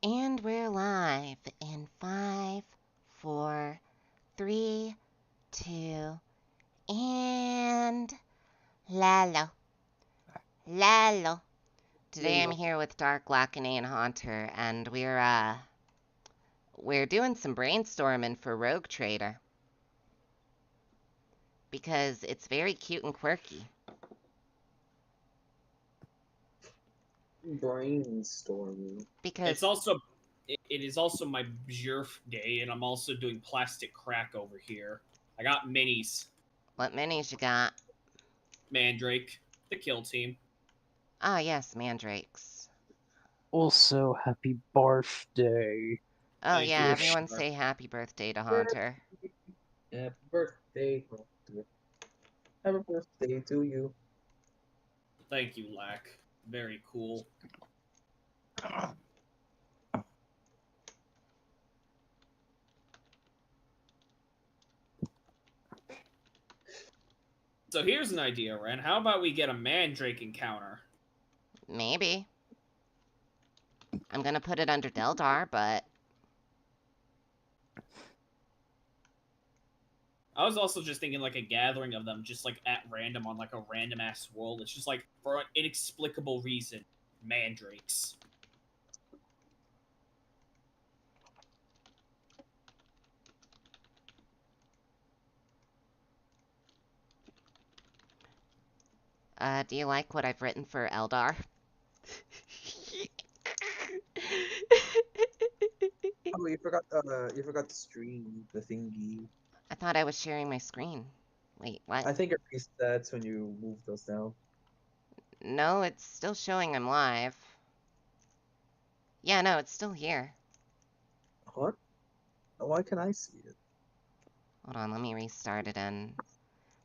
And we're live in 5, 4, 3, 2, and Lalo. Lalo. Today I'm here with Dark Lackanay and Haunter, and we're doing some brainstorming for Rogue Trader. Because it's very cute and quirky. Brainstorming. Because it is also my Bjerf day, and I'm also doing plastic crack over here. I got minis. What minis you got? Mandrake, the kill team. Ah, yes, mandrakes. Also, happy birthday. Oh Thank yeah, you. everyone say happy birthday to Haunter. Happy birthday, Hunter. Happy birthday to you. Thank you, Lack. Very cool. So here's an idea, Ren. How about we get a Mandrake encounter? Maybe. I'm gonna put it under Deldar, but... I was also just thinking like a gathering of them, just like at random on like a random ass world. It's just like for an inexplicable reason, Mandrakes. Do you like what I've written for Eldar? Oh, you forgot to stream the thingy. I thought I was sharing my screen. Wait, what? I think it resets when you move those down. No, it's still showing I'm live. Yeah, no, it's still here. What? Why can I see it? Hold on, let me restart it, and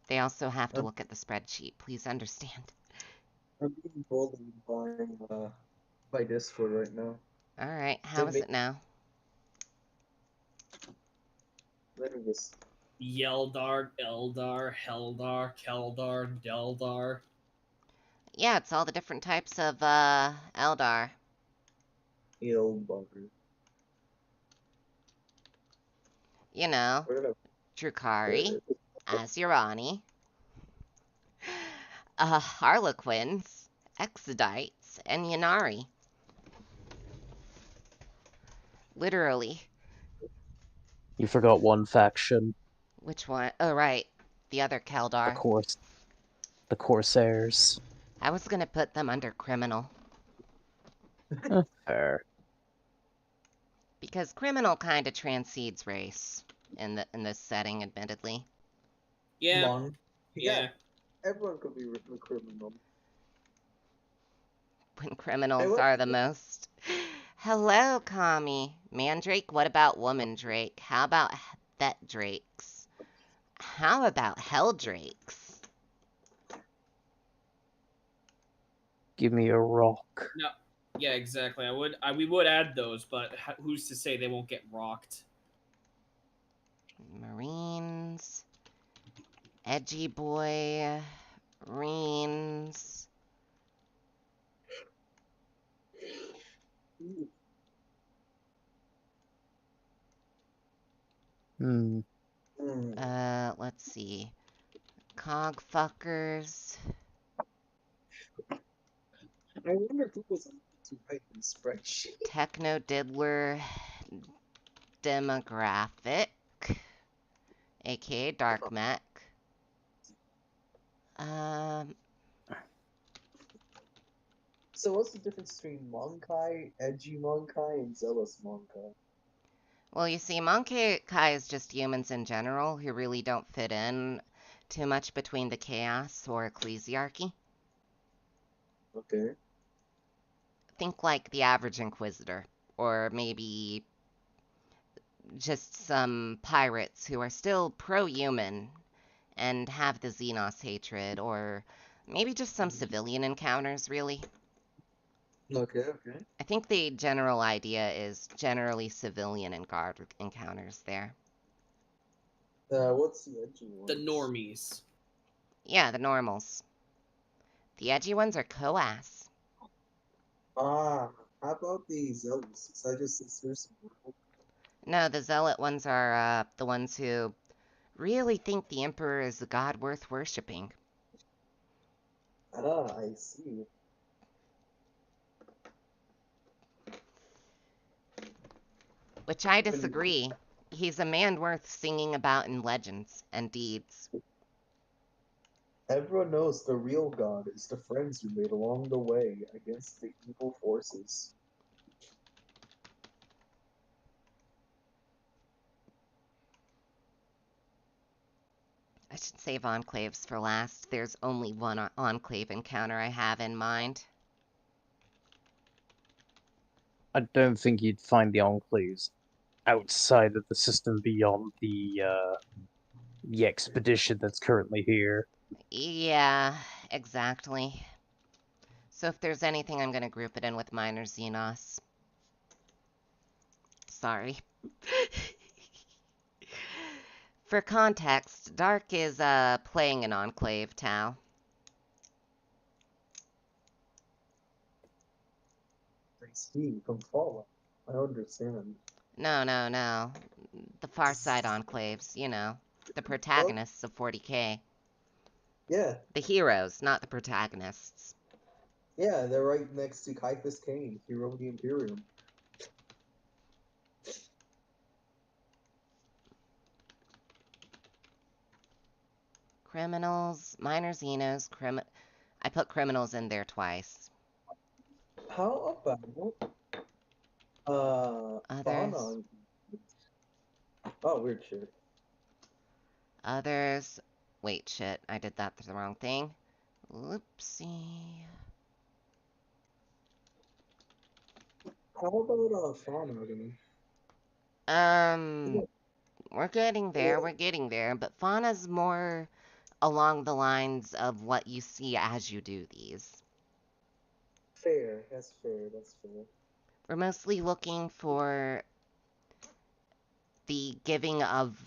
they also have to look at the spreadsheet. Please understand. I'm being bullied by Discord right now. Alright, how is it now? Let me just... Yeldar, Eldar, Heldar, Keldar, Deldar. Yeah, it's all the different types of, Eldar. Bugger. You know, Where did Drukari, Azurani, Harlequins, Exodites, and Yanari. Literally. You forgot one faction. Which one? Oh, right. The other Keldar. The Corsairs. I was gonna put them under criminal. Fair. Because criminal kind of transcedes race in this setting, admittedly. Yeah. Come on. Yeah. Everyone could be a criminal. When criminals are the most. Hello, Kami. Mandrake, what about woman Drake? How about Thet Drakes? How about Hell Drakes? Give me a rock. No. Yeah, exactly. We would add those, but who's to say they won't get rocked? Marines. Edgy boy. Marines. Let's see. Cog fuckers. I wonder who was to write the spreadsheet. Techno diddler demographic. AKA Dark Mech. So what's the difference between Monkai, Edgy Monkai, and Zealous Monkai? Well, you see, Monkai is just humans in general who really don't fit in too much between the Chaos or Ecclesiarchy. Okay. Think like the average Inquisitor, or maybe just some pirates who are still pro-human and have the Xenos hatred, or maybe just some civilian encounters, really. Okay, okay. I think the general idea is generally civilian and guard encounters there. What's the edgy one? The normies. Yeah, the normals. The edgy ones are Coas. Ah, How about the zealots? Is that just sisters? No, the zealot ones are the ones who really think the Emperor is a god worth worshipping. Ah, I see. Which I When disagree. He's a man worth singing about in legends and deeds. everyone knows the real god is the friends you made along the way against the evil forces. I should save enclaves for last. There's only one enclave encounter I have in mind. I don't think you'd find the enclaves outside of the system beyond the expedition that's currently here. Yeah, exactly. So if there's anything, I'm going to group it in with Minor Xenos. Sorry. For context, Dark is playing an enclave, Tau. I see, from Fallout. I understand. No. The Far Side enclaves, you know. The Well, protagonists of 40K. yeah, The heroes, not the protagonists. yeah, they're right next to Caiaphas Cain, hero of the Imperium. Criminals, Minor Xenos, I put criminals in there twice. How about Others. Fauna? Oh, weird shit. Others. Wait, shit. I did that to the wrong thing. Whoopsie. How about Fauna? Um, we're getting there, but Fauna's more along the lines of what you see as you do these. Fair, that's fair, that's fair. We're mostly looking for the giving of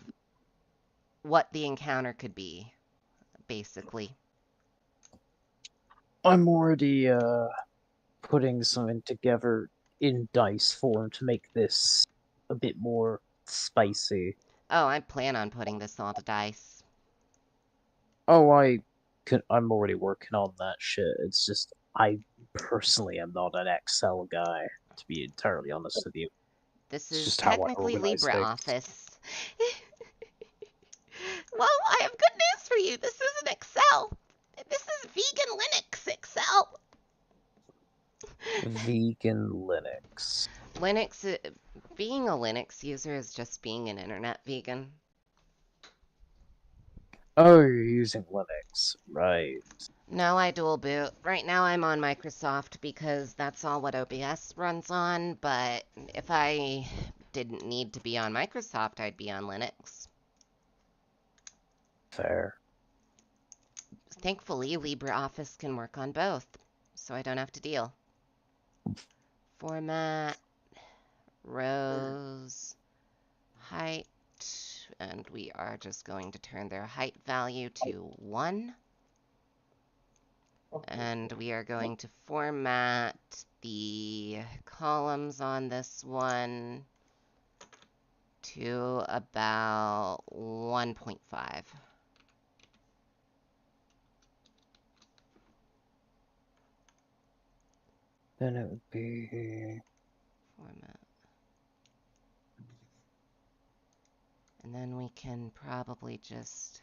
what the encounter could be, basically. I'm already putting something together in dice form to make this a bit more spicy. Oh, I plan on putting this all to dice. Oh, I'm already working on that shit. It's just I personally am not an Excel guy, to be entirely honest with you. This It's is just how I technically organize things. LibreOffice. Well, I have good news for you. This isn't Excel. This is vegan Linux Excel. Vegan Linux. Linux, being a Linux user is just being an internet vegan. Oh, you're using Linux, right. No, I dual boot. Right now I'm on Microsoft because that's all what OBS runs on, but if I didn't need to be on Microsoft, I'd be on Linux. Fair. Thankfully, LibreOffice can work on both, so I don't have to deal. Format, rows, height, and we are just going to turn their height value to 1. And we are going to format the columns on this one to about 1.5. Then it would be... Format. And then we can probably just...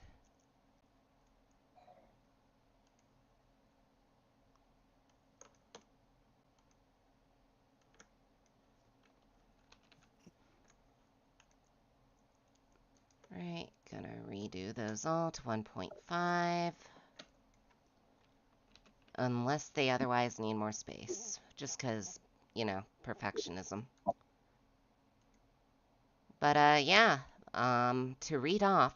Right, gonna redo those all to 1.5. Unless they otherwise need more space. Just because, you know, perfectionism. But, yeah. To read off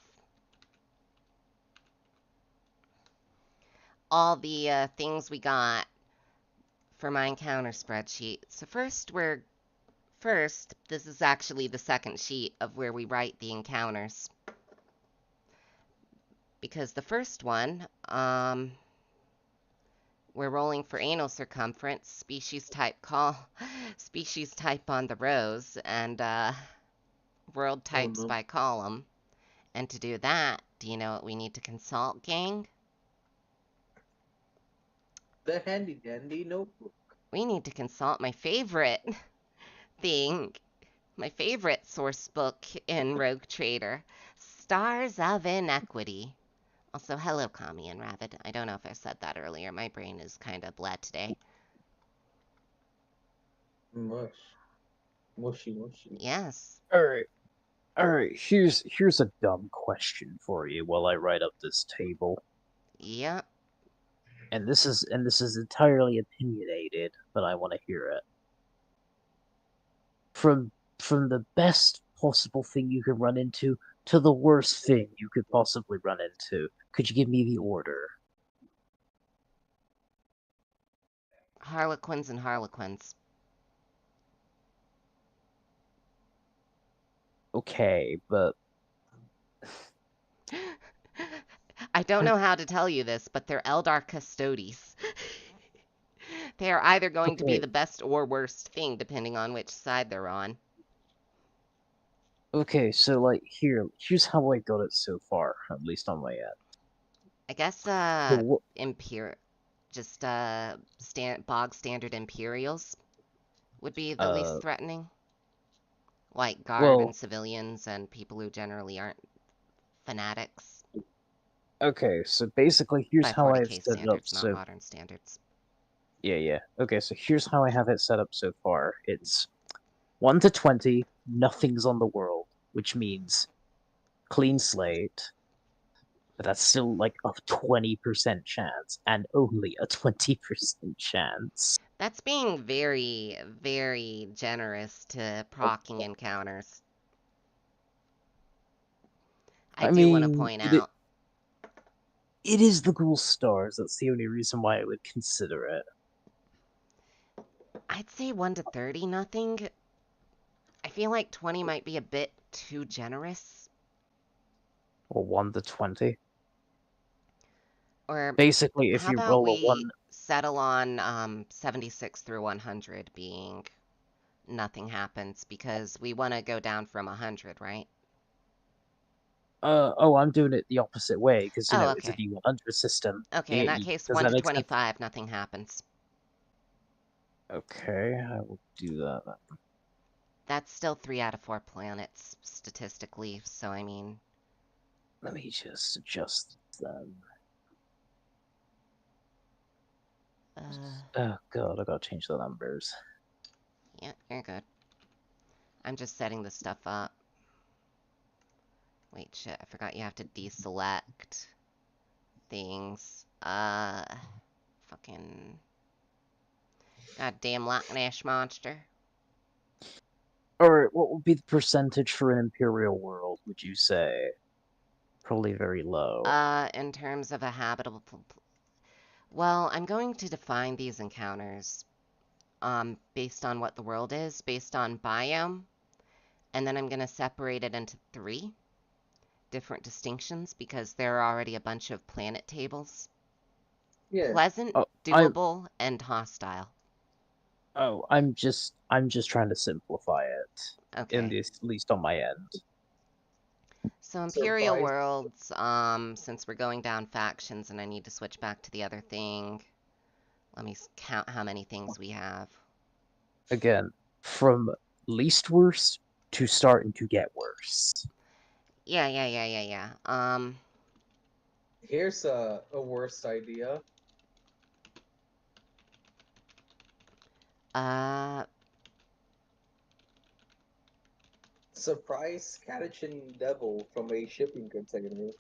all the things we got for my encounter spreadsheet. So first, this is actually the second sheet of where we write the encounters. Because the first one, We're rolling for anal circumference, species type species type on the rows, and world Oh types no. by column. And to do that, do you know what we need to consult, gang? The handy dandy notebook. We need to consult my favorite thing, my favorite source book in Rogue Trader, Stars of Inequity. Also, hello, Kami and Ravid. I don't know if I said that earlier. My brain is kind of bled today. Mush. Mushy mushy. Yes. Alright, here's a dumb question for you while I write up this table. Yep. And this is entirely opinionated, but I want to hear it. From the best possible thing you could run into to the worst thing you could possibly run into, could you give me the order? Harlequins and Harlequins. Okay, but I don't know how to tell you this, but they're Eldar Custodes. They are either going to be Okay. the best or worst thing, depending on which side they're on. Okay, so like here's how I got it so far, at least on my end. I guess, The just, bog standard Imperials would be the Uh, least threatening. Like guard well, and civilians and people who generally aren't fanatics. okay, so basically here's By how 40k I've set it up standards, not modern standards. Yeah. Okay, so here's how I have it set up so far. It's 1 to 20, nothing's on the world, which means clean slate, but that's still like a 20% chance, and only a 20% chance. That's being very, very generous to procking encounters. I do want to point out. It is the Ghoul Stars, that's the only reason why I would consider it. I'd say 1 to 30, nothing. I feel like 20 might be a bit too generous. Or 1 to 20. Or basically, if how you about roll a we 1... settle on 76 through 100 being nothing happens, because we want to go down from 100, right? Oh, I'm doing it the opposite way, because, you know, okay. it's a D100 system. Okay, in that case, Does 1 that to make sense? 25, nothing happens. Okay, I will do that then. That's still 3 out of 4 planets, statistically, so I mean... Let me just adjust them. Oh god, I gotta change the numbers. Yeah, you're good. I'm just setting this stuff up. Wait, shit, I forgot you have to deselect things. Fucking... Goddamn Loch Ness monster. Alright, what would be the percentage for an Imperial world, would you say? Probably very low. In terms of a habitable... Well, I'm going to define these encounters, based on what the world is, based on biome, and then I'm going to separate it into 3 different distinctions, because there are already a bunch of planet tables. Yeah. Pleasant, doable, and hostile. Oh, I'm just trying to simplify it. Okay. At least on my end. So Imperial Surprise. Worlds, since we're going down factions and I need to switch back to the other thing, let me count how many things we have. Again, from least worst to starting to get worse. Yeah. Here's a worst idea. Surprise Catechin Devil from a shipping container.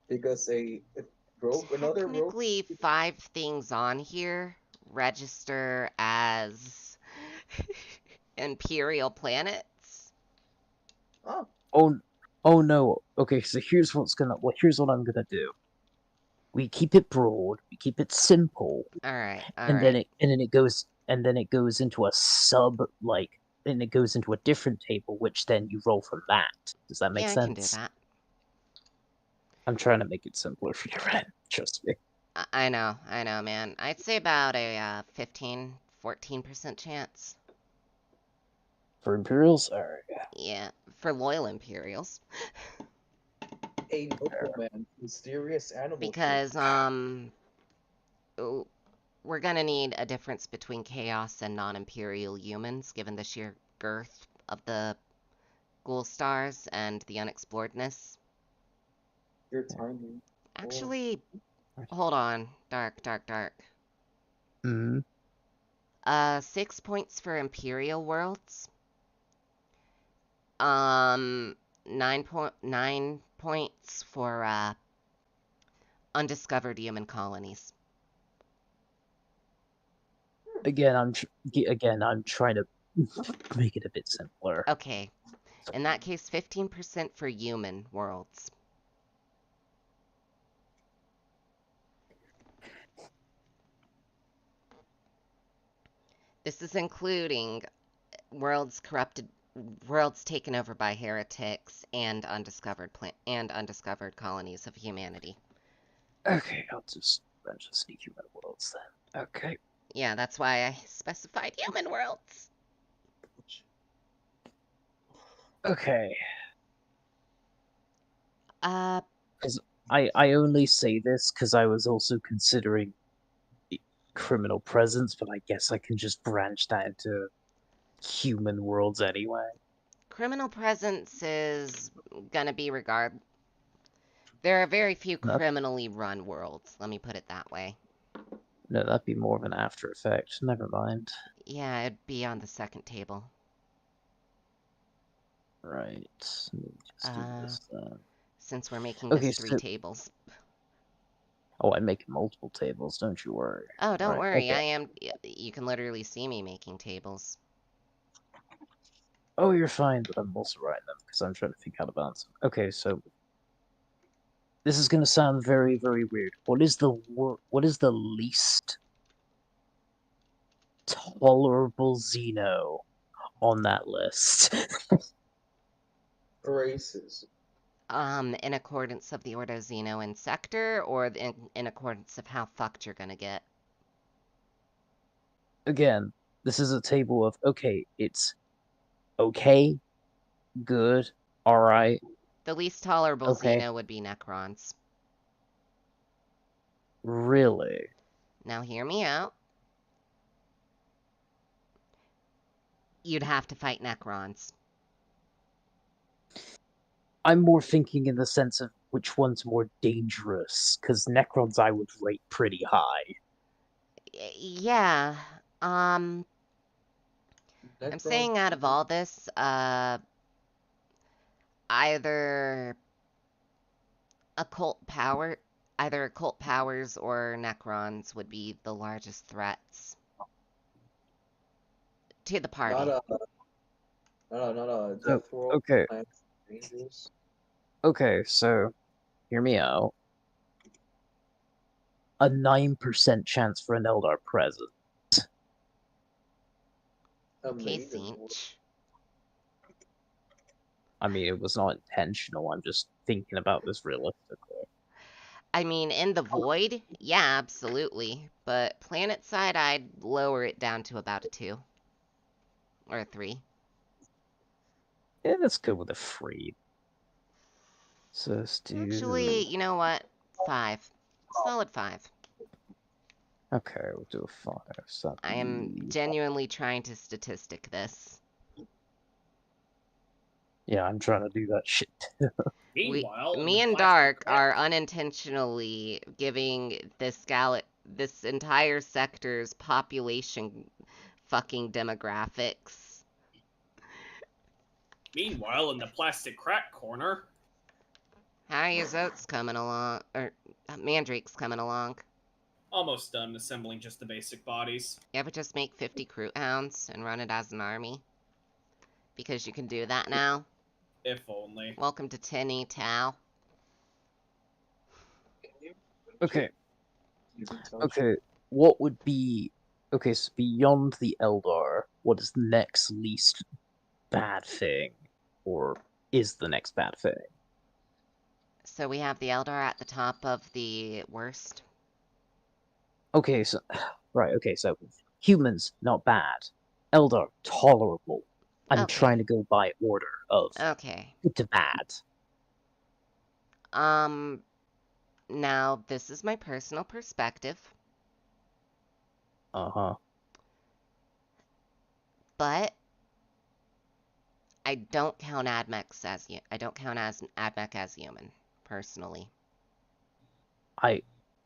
Because another rogue... Technically, 5 things on here register as Imperial planets. Oh no. Okay, so here's what I'm gonna do. We keep it broad, we keep it simple. Alright. Then it goes into a then it goes into a different table, which then you roll from that. Does that make sense? I can do that. I'm trying to make it simpler for your end, trust me. I know, man. I'd say about a 15, 14% chance. For Imperials? Alright. Yeah, for loyal Imperials. A nobleman, mysterious animal shape. Because, we're gonna need a difference between chaos and non-Imperial humans, given the sheer girth of the ghoul stars and the unexploredness. You're tiny. Actually, hold on. Dark. Mm. 6 points for Imperial worlds. 9 points for, undiscovered human colonies. Again, I'm trying to make it a bit simpler. Okay. In that case, 15% for human worlds. This is including worlds taken over by heretics, and undiscovered colonies of humanity. Okay, I'll just sneak human worlds then. Okay. Yeah, that's why I specified human worlds. Okay. Uh, I only say this because I was also considering the criminal presence, but I guess I can just branch that into human worlds anyway. criminal presence is gonna be There are very few No, criminally run worlds, let me put it that way. no, that'd be more of an after effect. Never mind. Yeah, it'd be on the second table. Right. Let me just do this then. Since we're making Okay, this 3 so tables. oh, I'm making multiple tables. Don't you worry. Oh, don't Right. worry, Okay. you can literally see me making tables. Oh, you're fine, but I'm also writing them because I'm trying to figure out how to balance them. Okay, so this is going to sound very, very weird. What is the least tolerable Xeno on that list? Races. In accordance of the Ordo Xeno and Sector, or in accordance of how fucked you're gonna get? Again, this is a table of okay, it's okay, good, alright, The least tolerable okay, Xeno would be Necrons. really. Now hear me out. You'd have to fight Necrons. I'm more thinking in the sense of which one's more dangerous, because Necrons I would rate pretty high. Yeah. I'm saying out of all this, either occult power, either occult powers or Necrons would be the largest threats to the party. Not a So, Death World. okay, Dangerous. okay, so hear me out. A 9% chance for an Eldar present. Okay, Amazing. Sinch. I mean, it was not intentional. I'm just thinking about this realistically. I mean, in the void, yeah, absolutely. But planet side, I'd lower it down to about a 2 or a 3. Yeah, let's go with a free. So let's do. Actually, you know what? 5. Solid 5. Okay, we'll do a 5. So I am genuinely trying to statistic this. yeah, I'm trying to do that shit too. Meanwhile, in Me the and plastic Dark crack are unintentionally giving this entire sector's population fucking demographics. Meanwhile, in the plastic crack corner, How are your Zotes coming along? Or Mandrake's coming along? almost done assembling just the basic bodies. You ever just make 50 Crew Hounds and run it as an army? Because you can do that now. If only. Welcome to Tinny Tau. Okay. Okay, what would be. Okay, so beyond the Eldar, what is the next least bad thing? Or is the next bad thing? So we have the Eldar at the top of the worst. Okay, so right. Okay, so humans not bad, Eldar tolerable. I'm Okay. trying to go by order of Okay. good to bad. Now this is my personal perspective, Uh-huh. but I don't count Admech as Admech as human, personally.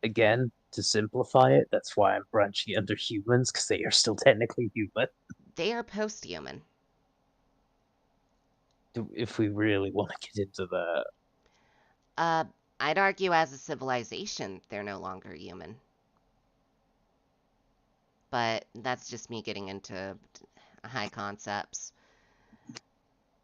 Again, to simplify it, that's why I'm branching under humans, because they are still technically human. They are post-human. If we really want to get into that. Uh, I'd argue as a civilization, they're no longer human. But that's just me getting into high concepts.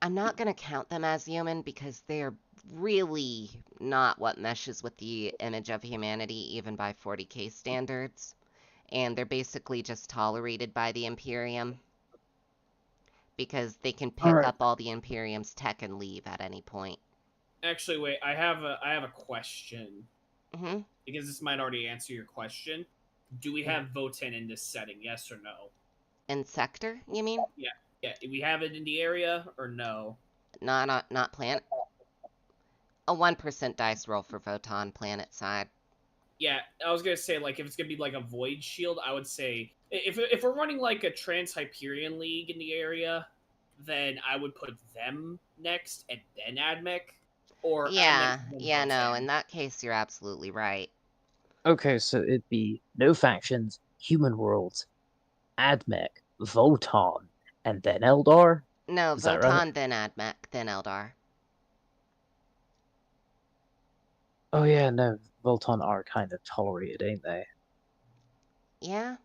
I'm not going to count them as human because they're really not what meshes with the image of humanity, even by 40K standards. And they're basically just tolerated by the Imperium because they can pick Alright. up all the Imperium's tech and leave at any point. Actually, wait. I have a question Hmm. because this might already answer your question. Do we have Voten in this setting? Yes or no? In sector, you mean? Yeah. Yeah. Do we have it in the area or no? Not planet. A 1% dice roll for Voton planet side. Yeah, I was gonna say like if it's gonna be like a void shield, I would say if we're running like a Trans Hyperion League in the area, then I would put them next and then Admech, or Admech Yeah, then yeah, no, in Votan. that case, you're absolutely right. Okay, so it'd be no factions, human worlds, Admech, Voton, and then Eldar? No, Is that right? Voton, then Admech, then Eldar. Oh yeah, no, Voton are kind of tolerated, ain't they? Yeah?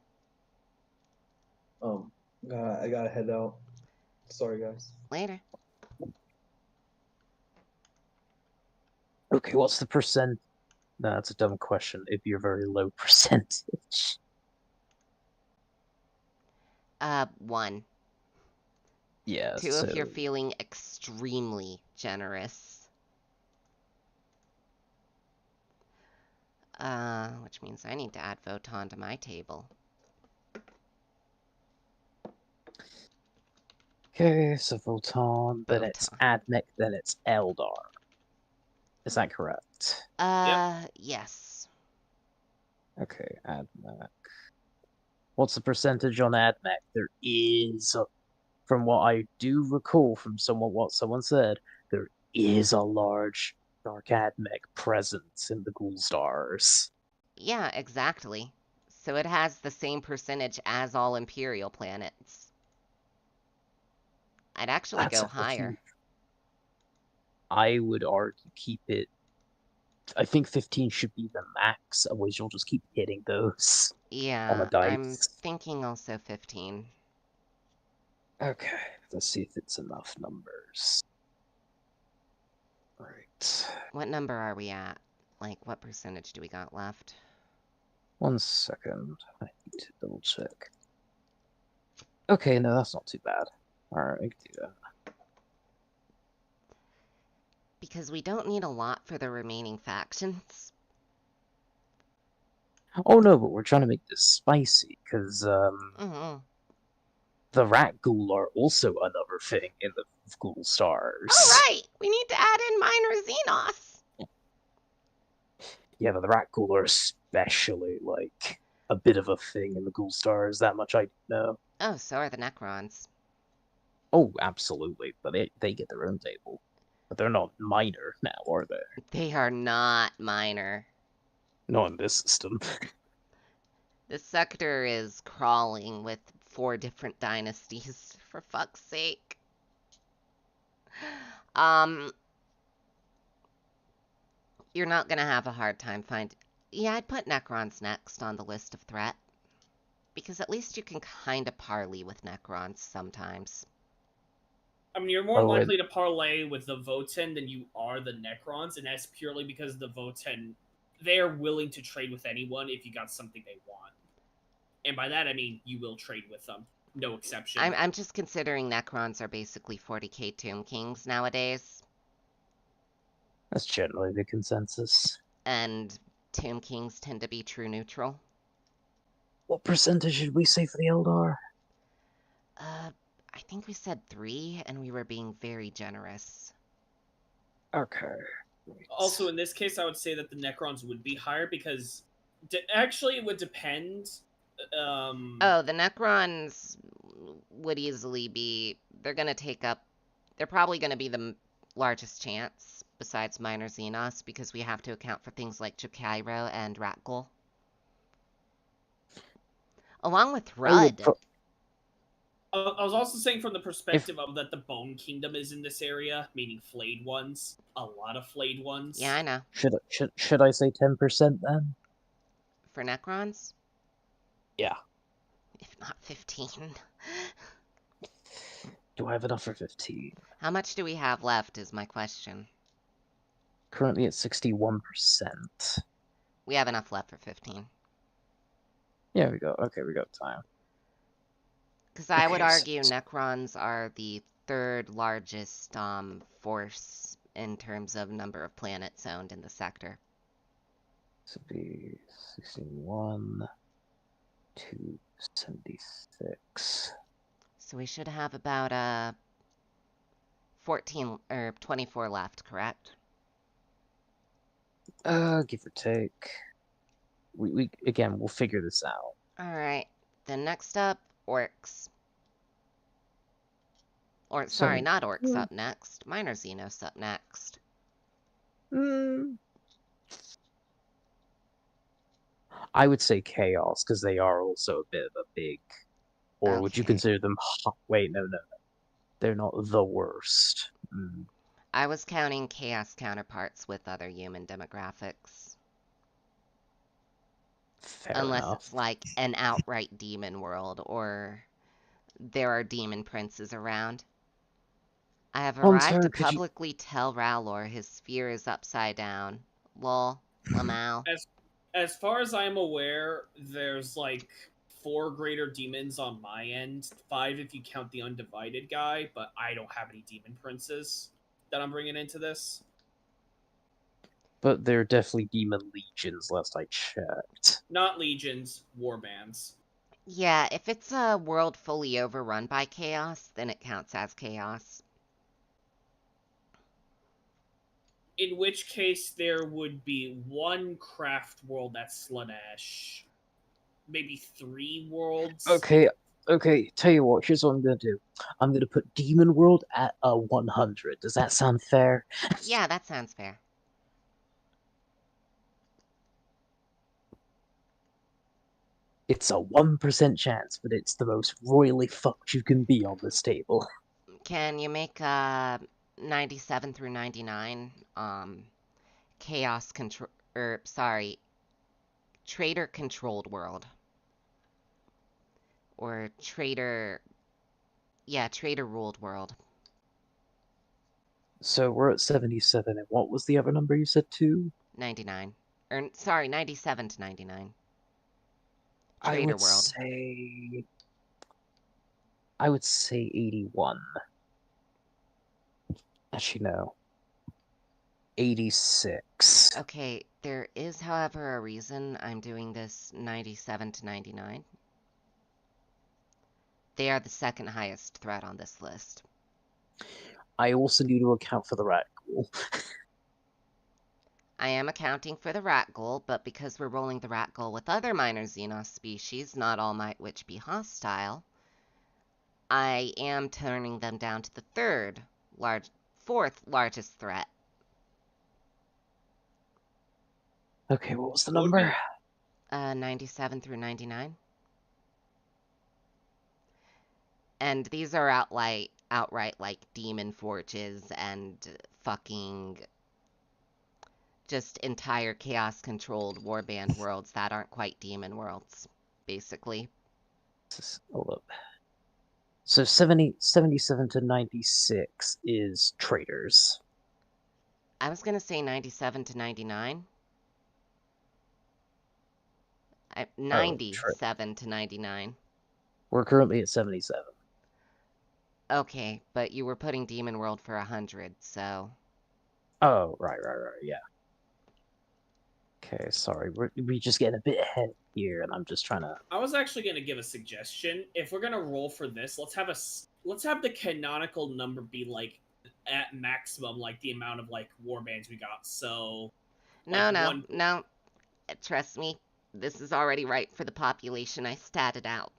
Um, I gotta head out. Sorry, guys. Later. Okay, what's the percent? No, that's a dumb question. It'd be a very low percentage. 1. Yeah, 2 if you're so feeling extremely generous. Which means I need to add Voton to my table. okay, so Voton, then it's Voton. Admech, then it's Eldar. Is that correct? Yes. Okay, Admech. What's the percentage on Admech? There is, from what I do recall from what someone said, there is a large Dark Admech presence in the Ghoul Stars. Yeah, exactly. So it has the same percentage as all Imperial planets. I'd actually That's go a higher. I would argue keep it. I think 15 should be the max, otherwise you'll just keep hitting those on the Yeah, I'm dice. thinking also 15. Okay, let's see if it's enough numbers. Right. What number are we at? Like, what percentage do we got left? 1 second. I need to double check. Okay, no, that's not too bad. Alright, I can do that. Because we don't need a lot for the remaining factions. Oh no, but we're trying to make this spicy, because Mm-hmm. the rat ghoul are also another thing in the Ghoul Oh, Stars. right! We need to add in minor Xenos! Yeah, but the rat ghoul are especially, like, a bit of a thing in the Ghoul Stars, that much I know. Oh, so are the Necrons. Oh, absolutely, but they get their own table. But they're not minor now, are they? They are not minor. Not in this system. This sector is crawling with 4 different dynasties, for fuck's sake. Um, you're not gonna have a hard time finding... Yeah, I'd put Necrons next on the list of threat. Because at least you can kinda parley with Necrons sometimes. I mean, you're more Oh, likely to parlay with the Voten than you are the Necrons, and that's purely because the Voten, they are willing to trade with anyone if you got something they want. And by that I mean you will trade with them, no exception. I'm just considering Necrons are basically 40k Tomb Kings nowadays. that's generally the consensus. And Tomb Kings tend to be true neutral. What percentage did we say for the Eldar? I think we said 3, and we were being very generous. Okay. Also, in this case, I would say that the Necrons would be higher because actually it would depend. Oh, the Necrons would easily be. They're gonna take up. They're probably gonna be the largest chance besides Minor Xenos because we have to account for things like Chikairo and Ratgul. Along with Rudd. I was also saying from the perspective of that the Bone Kingdom is in this area, meaning flayed ones, a lot of flayed ones. Yeah, I know. Should I say 10% then? For Necrons? Yeah. If not 15. Do I have enough for 15? How much do we have left is my question. Currently at 61%. We have enough left for 15. Yeah, we go. Okay, we got time. Because I would Okay, argue Necrons are the third largest force in terms of number of planets owned in the sector. This would be 61 to 76. So we should have about 14 or 24 left, correct? Give or take. We again, we'll figure this out. Alright. Then next up, Orcs. Or, So- sorry, not Orcs up next. Minor Xenos up next. I would say Chaos, because they are also a bit of a big... Or would you Okay. consider them... Wait, no. They're not the worst. I was counting Chaos counterparts with other human demographics. Fair Unless enough. it's like an outright demon world, or there are demon princes around. I have arrived to publicly tell Rowlor his sphere is upside down. Lol. Lamau. As far as I'm aware, there's like 4 greater demons on my end, 5 if you count the undivided guy, but I don't have any demon princes that I'm bringing into this. But they're definitely demon legions, last I checked. Not legions, warbands. Yeah, if it's a world fully overrun by chaos, then it counts as chaos. In which case, there would be 1 craft world that's Slaanesh. Maybe 3 worlds. Okay, tell you what, here's what I'm gonna do. I'm gonna put Demon World at 100. Does that sound fair? Yeah, that sounds fair. It's a 1% chance, but it's the most royally fucked you can be on this table. Can you make 97 through 99 chaos control, sorry, traitor controlled world? Or traitor ruled world. So we're at 77, and what was the other number you said, 2? 99. Or, sorry, 97 to 99. Traitor world. I would say 81. Actually, no. 86. Okay, there is, however, a reason I'm doing this 97 to 99. They are the second highest threat on this list. I also need to account for the rat ghoul. I am accounting for the rat ghoul, but because we're rolling the rat ghoul with other minor Xenos species, not all might which be hostile, I am turning them down to the fourth largest threat. Okay, what was the number? 97 through 99. And these are outright like demon forges and fucking just entire chaos-controlled warband worlds that aren't quite demon worlds, basically. Hold up. So 77 to 96 is traitors. I was gonna say 97 to 99. 97 to 99. We're currently at 77. Okay, but you were putting Demon World for 100, so... Oh, right, yeah. Okay, sorry, we just getting a bit ahead here, and I'm just trying to. I was actually going to give a suggestion. If we're going to roll for this, let's have the canonical number be like at maximum, like the amount of like warbands we got. So like No, no, one. no. Trust me, this is already right for the population I statted out.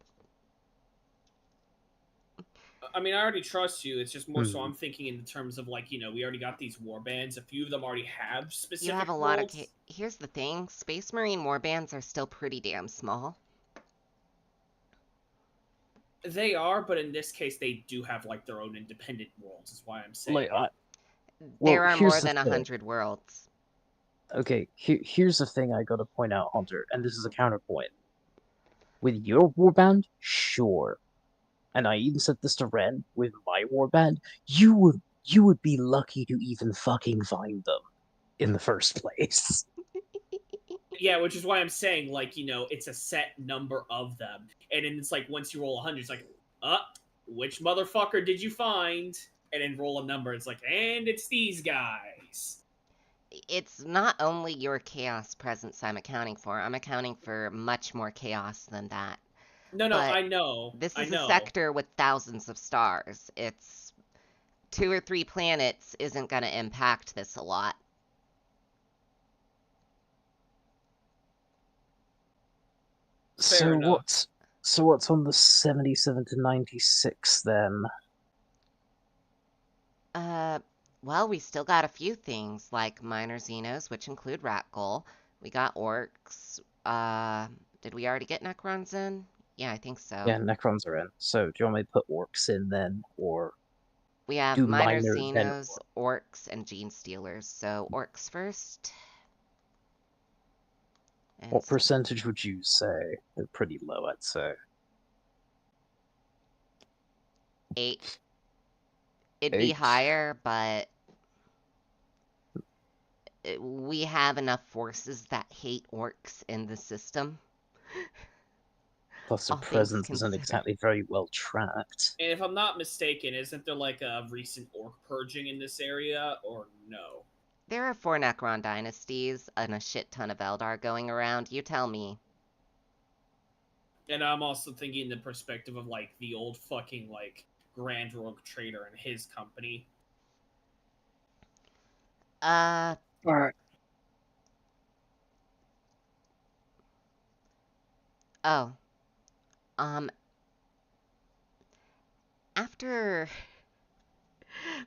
I mean, I already trust you. It's just more so Hmm. I'm thinking in the terms of like we already got these warbands. A few of them already have You specific have a lot of. worlds. Here's the thing: Space Marine warbands are still pretty damn small. They are, but in this case, they do have like their own independent worlds. Is why I'm saying. Like, well, There are more here's the than a thing. 100 worlds. Okay, here's the thing I gotta point out, Hunter, and this is a counterpoint. With your warband, sure. And I even said this to Ren, with my warband, you would be lucky to even fucking find them in the first place. Yeah, which is why I'm saying like it's a set number of them, and then it's like once you roll 100, it's like, which motherfucker did you find? And then roll a number. It's like, and it's these guys. It's not only your chaos presence I'm accounting for. I'm accounting for much more chaos than that. No, But I know, this I is a know. sector with thousands of stars. It's 2 or 3 planets isn't going to impact this a lot. Fair enough. So what's on the 77 to 96 then? Uh, well, we still got a few things like minor Xenos, which include Ratgol. We got orcs. Did we already get Necrons in? Yeah, I think so. Yeah, Necrons are in. So do you want me to put orcs in then, or We have do minor minor then Xenos, orcs, and Gene Stealers. So orcs first. And what percentage would you say? They're pretty low, I'd say. 8. It'd be 8. higher, but we have enough forces that hate orcs in the system. Plus their All things presence isn't considered. exactly very well tracked. And if I'm not mistaken, isn't there like a recent orc purging in this area, or no? There are 4 Necron dynasties and a shit ton of Eldar going around. You tell me. And I'm also thinking the perspective of like the old fucking like Grand Rogue Trader and his company. Uh, Alright. oh. Um, after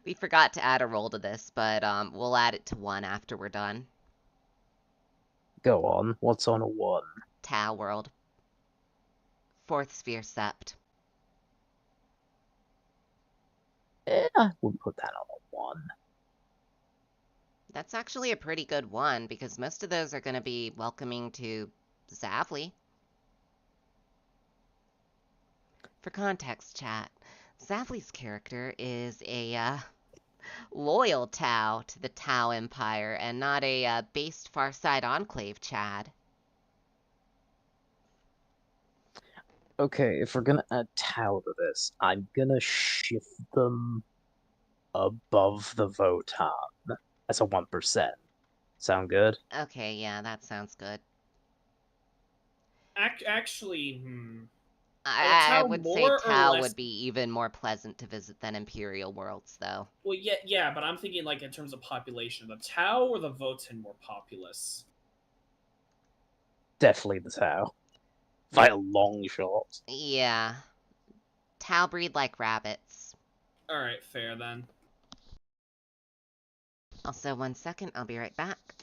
we forgot to add a roll to this, but we'll add it to 1 after we're done. Go on. What's on a 1? Tau world. 4th sphere sept. I wouldn't put that on a 1. That's actually a pretty good one because most of those are going to be welcoming to Zavli. For context, chat, Zavli's character is a loyal Tau to the Tau Empire and not a based Farside Enclave Chad. Okay, if we're gonna add Tau to this, I'm gonna shift them above the Votan as a 1%. Sound good? Okay, yeah, that sounds good. Actually, are the I Tau would say more or Tau less? would be even more pleasant to visit than Imperial worlds, though. Well, yeah, but I'm thinking like in terms of population, the Tau or the Votan more populous? Definitely the Tau. By a long shot. Yeah. Tau breed like rabbits. All right, fair then. Also, 1 second, I'll be right back.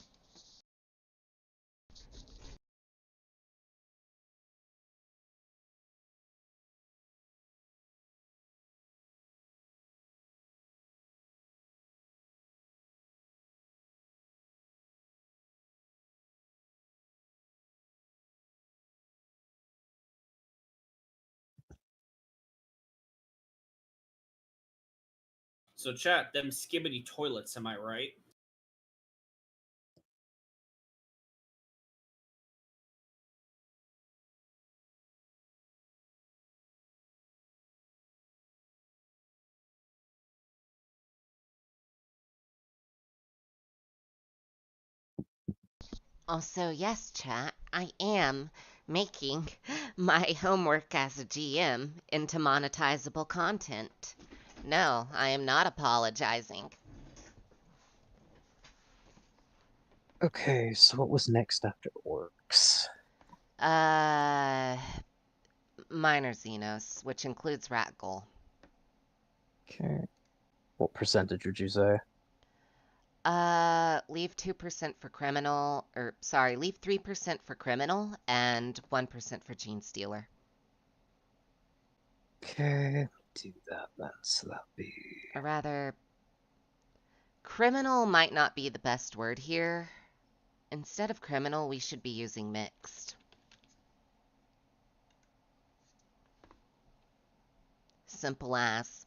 So, chat, them skibbity toilets, am I right? Also, yes, chat, I am making my homework as a GM into monetizable content. No, I am not apologizing. Okay, so what was next after orcs? Uh, Minor Xenos, which includes Ratgul. Okay. What percentage would you say? Leave 2% for criminal, or sorry, leave 3% for criminal and 1% for gene stealer. Okay, do that then. So that'd be Or rather, criminal might not be the best word here. Instead of criminal, we should be using mixed. Simple as.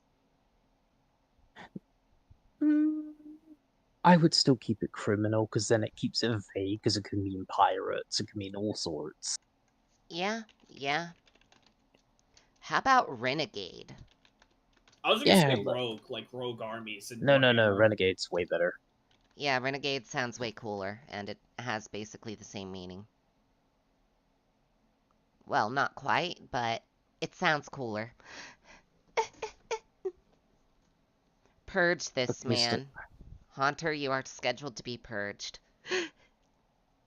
I would still keep it criminal, because then it keeps it vague, because it could mean pirates, it could mean all sorts. Yeah, yeah. How about renegade? I was gonna Yeah, say rogue, like rogue armies. And no, whatever. Renegade's way better. Yeah, renegade sounds way cooler, and it has basically the same meaning. Well, not quite, but it sounds cooler. Purge this Okay, so, man. Haunter, you are scheduled to be purged.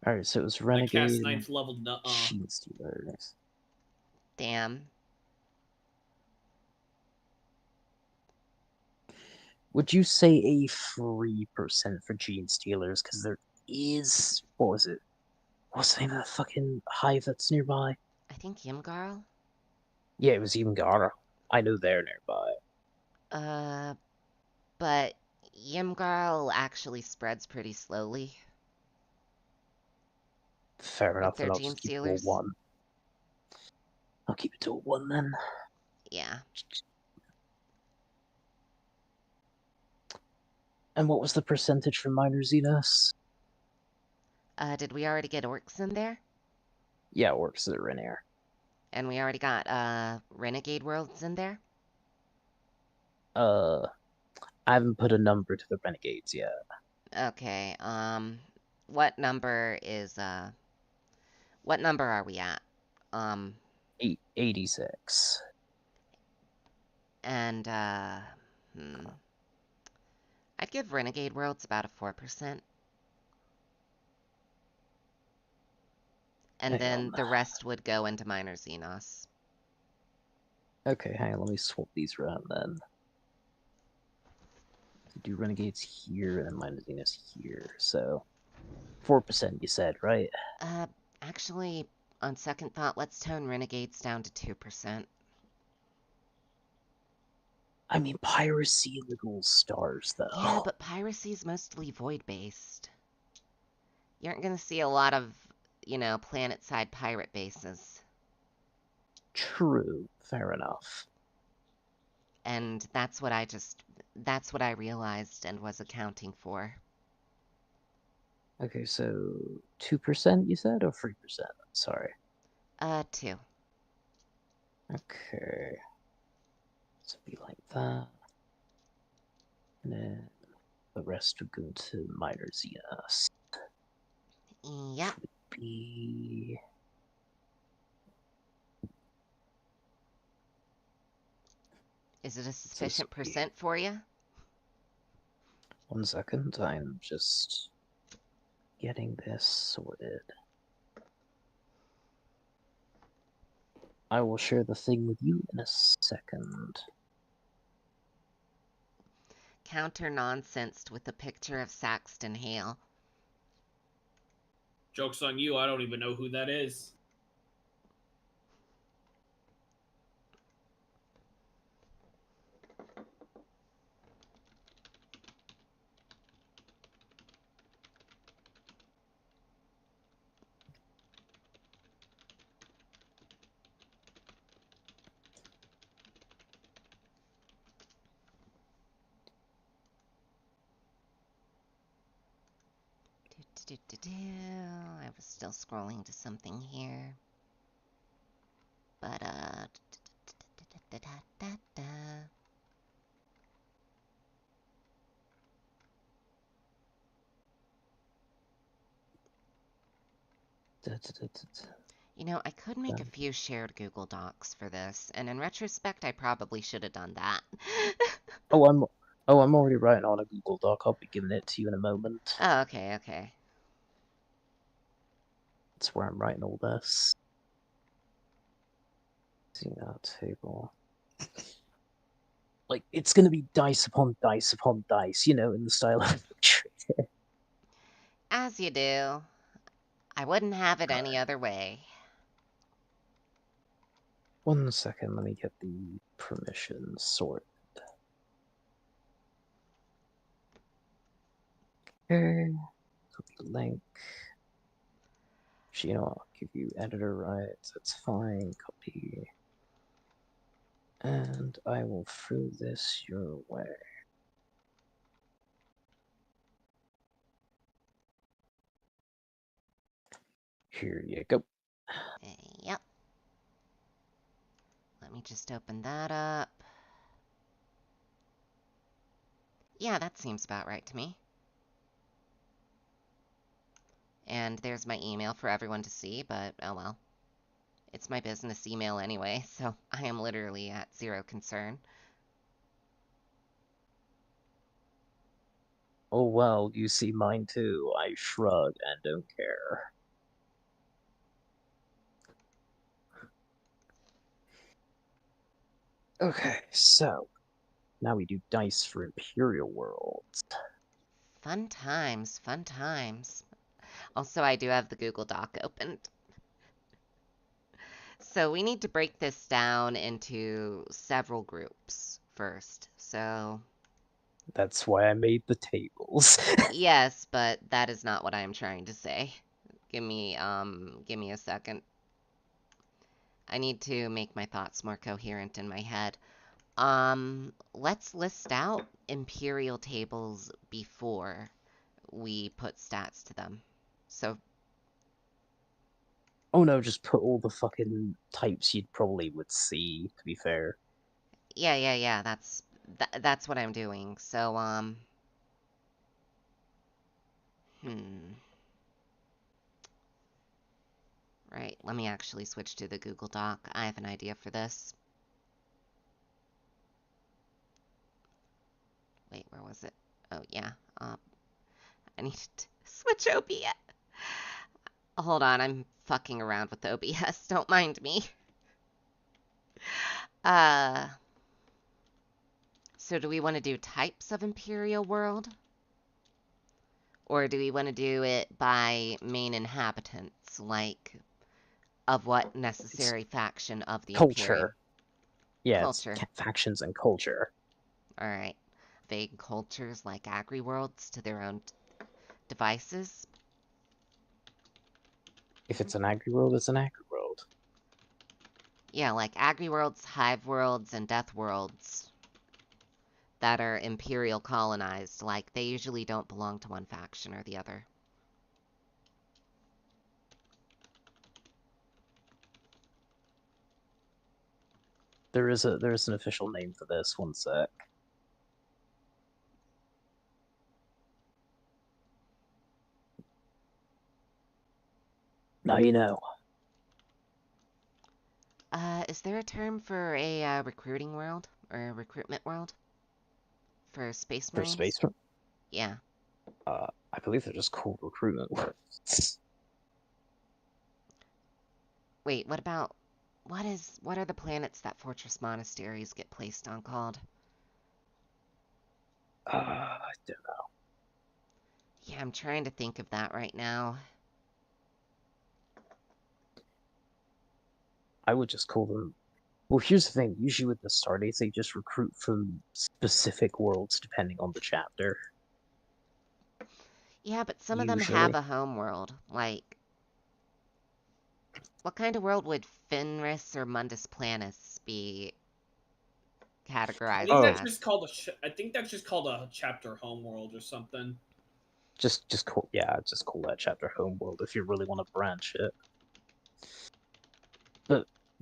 alright, so it was I Renegade cast and 9th level. Gene Stealers. Damn. Would you say a 3% for Gene Stealers? Because there is... What was it? What's the name of that fucking hive that's nearby? I think Ymgarl? Yeah, it was even Gara. I know they're nearby. But Ymgarl actually spreads pretty slowly Fair with enough, their then I'll gene just keep it to a stealers. 1. I'll keep it to a 1 then. Yeah. And what was the percentage for Minor Xenos? Did we already get orcs in there? Yeah, it works at Renair. And we already got, renegade worlds in there? I haven't put a number to the Renegades yet. Okay, what number what number are we at? 86. And, I'd give renegade worlds about a 4%. And Hang then on. the rest would go into Minor Xenos. Okay, hang on, let me swap these around then. Do Renegades here and then Minor Xenos here, so 4% you said, right? Actually, on second thought, let's tone renegades down to 2%. I mean, piracy and the gold stars, though. Yeah, but piracy's mostly void-based. You aren't gonna see a lot of, planet-side pirate bases. True, fair enough. And that's what I realized and was accounting for. Okay, so 2% you said, or 3%? Sorry. 2. Okay. So it'd be like that. And then the rest would go to Minor Xenos. Yep. Would be... Is it a So this sufficient would be... percent for you? 1 second, I'm just getting this sorted. I will share the thing with you in a second. Counter nonsensed with a picture of Saxton Hale. Joke's on you. I don't even know who that is. I was still scrolling to something here. But, You know, I could make a few shared Google Docs for this, and in retrospect, I probably should have done that. Oh, I'm already writing on a Google Doc. I'll be giving it to you in a moment. Oh, okay, okay. That's where I'm writing all this. See that table. Like, it's gonna be dice upon dice upon dice, you know, in the style of As you do. I wouldn't have it any other way. 1 second, let me get the permissions sorted. Okay, copy link. Actually, you know, I'll give you editor rights, that's fine, copy. And I will throw this your way. Here you go. Yep. Let me just open that up. Yeah, that seems about right to me. And there's my email for everyone to see, but oh well. It's my business email anyway, so I am literally at zero concern. Oh well, you see mine too. I shrug and don't care. Okay, so now we do dice for Imperial Worlds. Fun times, fun times. Also, I do have the Google Doc opened. So we need to break this down into several groups first. So That's why I made the tables. yes, but that is not what I am trying to say. Give me a second. I need to make my thoughts more coherent in my head. Let's list out imperial tables before we put stats to them. So, Oh no, just put all the fucking types you'd probably would see, to be fair. yeah, that's what I'm doing. So, right, let me actually switch to the Google Doc. I have an idea for this. Wait, where was it? Oh, yeah. I need to switch OBS. Hold on, I'm fucking around with OBS. Don't mind me. So do we want to do types of Imperial World? Or do we want to do it by main inhabitants, like of what necessary faction of the Imperium? Culture. Yeah, Culture. it's factions and culture. Alright. Vague cultures like agri-worlds to their own devices? If it's an agri-world, it's an agri-world. Yeah, like agri-worlds, hive worlds, and death worlds that are Imperial colonized. Like, they usually don't belong to one faction or the other. There's an official name for this, 1 sec. Now you know. Is there a term for a recruiting world? Or a recruitment world? For Space For Marines? space, Yeah. I believe they're just called recruitment worlds. Wait, what about... What are the planets that Fortress Monasteries get placed on called? I don't know. Yeah, I'm trying to think of that right now. I would just call them... Well, here's the thing. Usually with the Stardates, they just recruit from specific worlds depending on the chapter. Yeah, but some of them Usually. have a home world. Like, what kind of world would Fenris or Mundus Planus be I categorized think that's as? just called I think that's just called a chapter homeworld or something. Just call that chapter homeworld if you really want to branch it.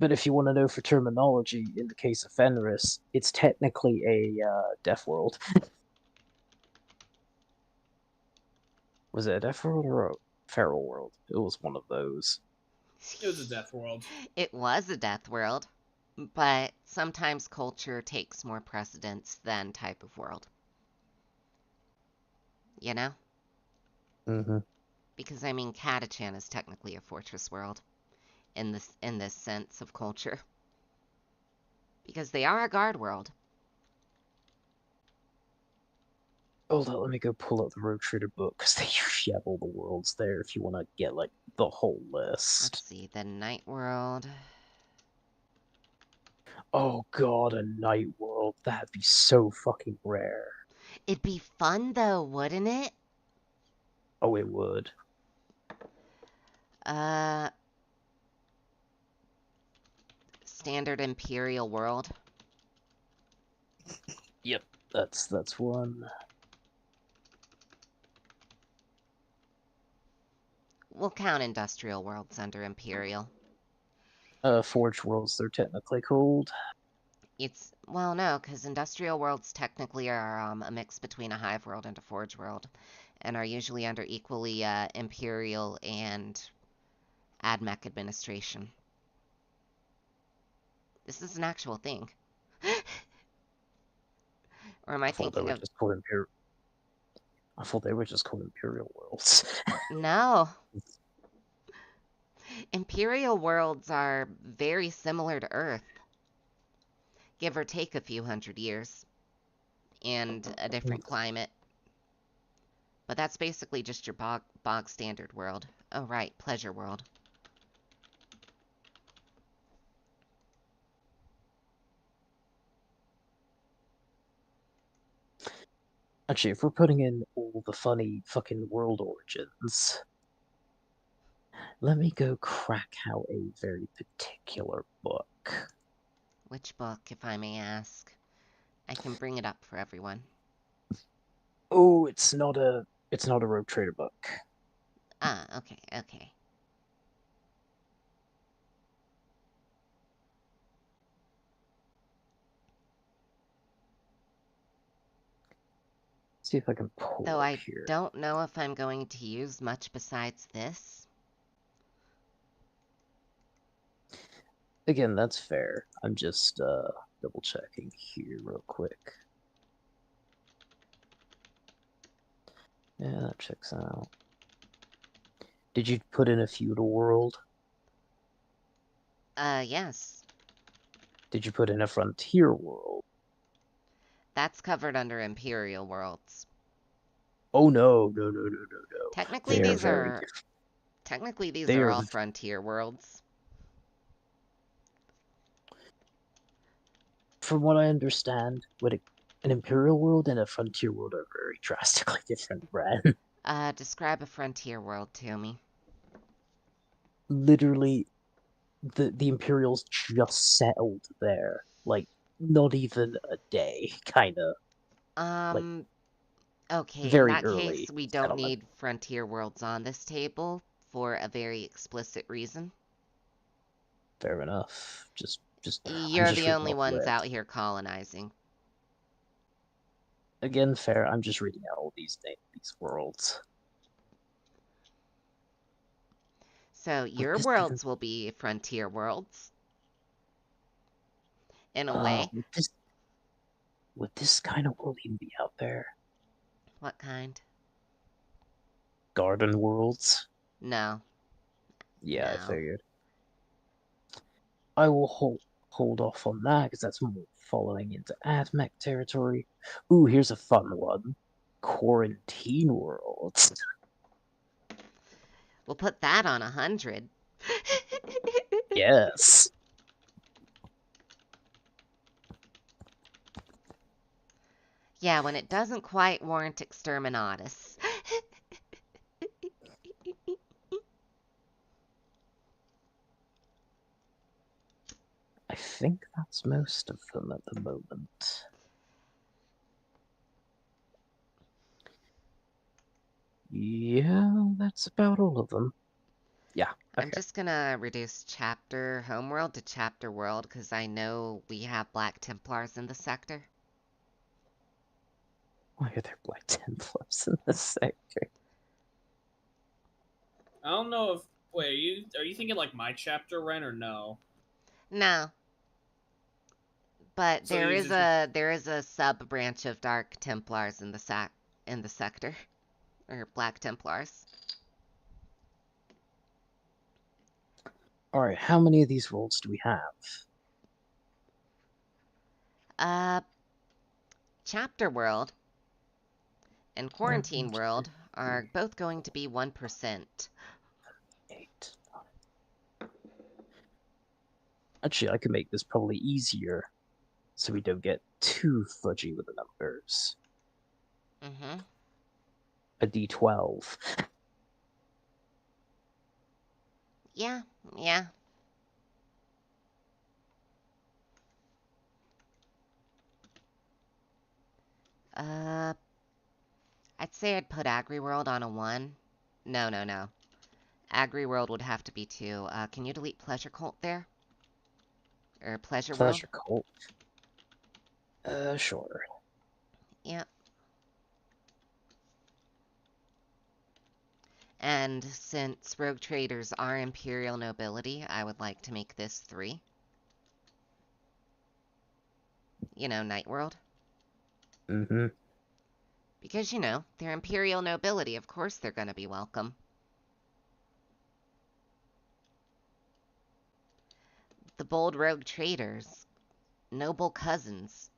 But if you want to know for terminology, in the case of Fenris, it's technically a death world. Was it a death world or Feral World. It was one of those. It was a death world. It was a death world, but sometimes culture takes more precedence than type of world. You know? Mm-hmm. Because I mean, Catachan is technically a fortress world in this sense of culture. Because they are a guard world. Hold on, let me go pull up the Road Trader book, because they usually have all the worlds there if you want to get, like, the whole Let's list. see, the night world. Oh god, a night world. That'd be so fucking rare. It'd be fun though, wouldn't it? Oh, it would. Standard Imperial world. Yep, that's one. We'll count industrial worlds under Imperial. Forge worlds, they're technically called. Well, no, because industrial worlds technically are a mix between a hive world and a forge world, and are usually under equally Imperial and AdMech administration. This is an actual thing. Or am I I thought they thinking were of... just called Imperial. I thought they were just called Imperial worlds. No. Imperial worlds are very similar to Earth, give or take a few hundred years, and a different climate. But that's basically just your bog standard world. Oh, right, pleasure world. Actually, if we're putting in all the funny fucking world origins, let me go crack out a very particular book. Which book, if I may ask? I can bring it up for everyone. Oh, it's not a Road Trader book. Ah, okay, okay. See if I can pull Though up I here. don't know if I'm going to use much besides this. Again, that's fair. I'm just double checking here real quick. Yeah, that checks out. Did you put in a feudal world? Yes. Did you put in a frontier world? That's covered under Imperial worlds. Oh no. Technically, They are these very are... different. Technically, these They are are all frontier worlds. from what I understand, an imperial world and a frontier world are very drastically different, Brad. Describe a frontier world to me. Literally, the Imperials just settled there, like not even a day, kind of like Okay, in very that case, early we don't settlement. need frontier worlds on this table for a very explicit reason. Fair enough. I'm You're just the reading only off the ones list. out here colonizing. Again, fair. I'm just reading out all these worlds. So your This even worlds will be frontier worlds. In a way. would this kind of world even be out there? What kind? Garden worlds? No. Yeah, I No. figured. I will hold off on that because that's more following into AdMech territory. Ooh, here's a fun one. Quarantine worlds. We'll put that on 100. Yes. Yeah, when it doesn't quite warrant exterminatus. I think that's most of them at the moment. Yeah, that's about all of them. Yeah, okay. I'm just gonna reduce chapter homeworld to chapter world because I know we have Black Templars in the sector. Why are there Black Templars in this sector? I don't know if wait, are you thinking like my chapter, Ren, or no? No, but So there you is just a sub branch of Dark Templars in the sector, or Black Templars. Alright, how many of these worlds do we have? Chapter World and Quarantine One, two, World are three, both going to be 1%. 8. Actually, I could make this probably easier, so we don't get too fudgy with the numbers. Mm-hmm. A D12. Yeah, yeah. Uh, I'd say I'd put Agri-World on a 1. No, no, no. Agri-World would have to be 2. Can you delete Pleasure Cult there? Or Pleasure World? Pleasure Cult. Sure. Yep. And since Rogue Traders are Imperial Nobility, I would like to make this 3. You know, Night World. Mm-hmm. Because, you know, they're Imperial Nobility. Of course they're gonna be welcome. The Bold Rogue Traders. Noble Cousins.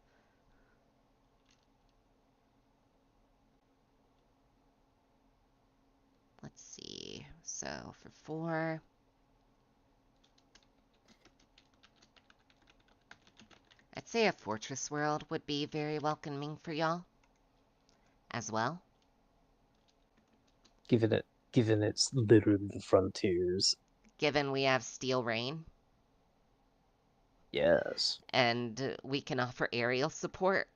Let's see. So, for 4... I'd say a Fortress World would be very welcoming for y'all. As well. Given it's literally the frontiers. Given we have Steel Rain. Yes. And we can offer aerial support.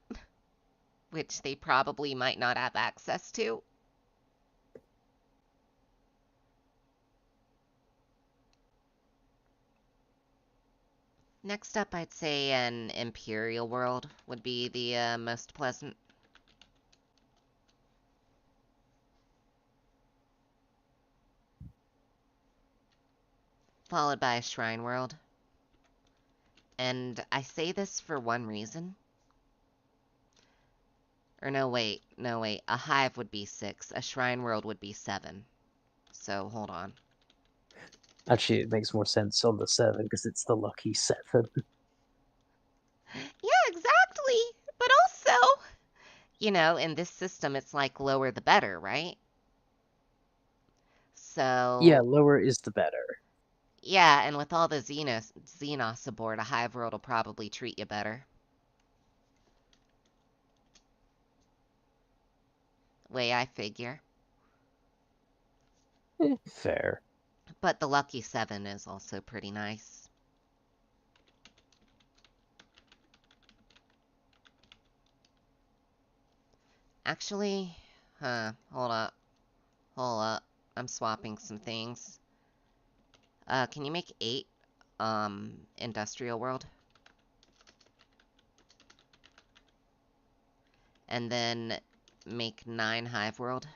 Which they probably might not have access to. Next up, I'd say an Imperial World would be the most pleasant. Followed by a Shrine World. And I say this for one reason. Or no, wait. A Hive would be 6. A Shrine World would be 7. So, hold on. Actually, it makes more sense on the 7 because it's the lucky 7. Yeah, exactly! But also, you know, in this system, it's like lower the better, right? Yeah, So, lower is the better. yeah, and with all the Xenos aboard, a Hive World will probably treat you better. Way I figure. Fair. But the Lucky 7 is also pretty nice. Actually, hold up. Hold up. I'm swapping some things. Can you make 8, Industrial World? And then make 9 Hive World?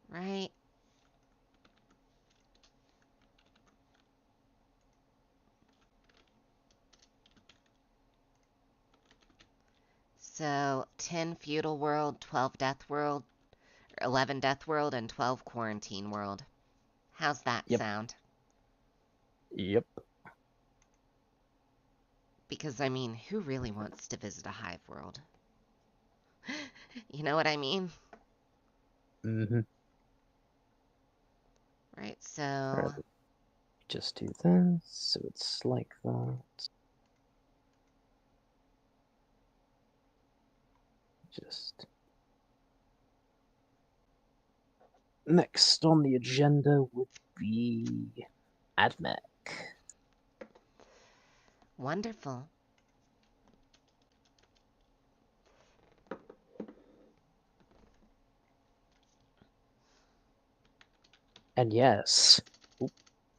Right? So, 10 Feudal World, 12 Death World, 11 Death World, and 12 Quarantine World. How's that Yep. sound? Yep. Because, I mean, who really wants to visit a Hive World? You know what I mean? Mm-hmm. Right, so... Alright, just do this, so it's like that. Just... Next on the agenda would be AdMech. Wonderful. And yes,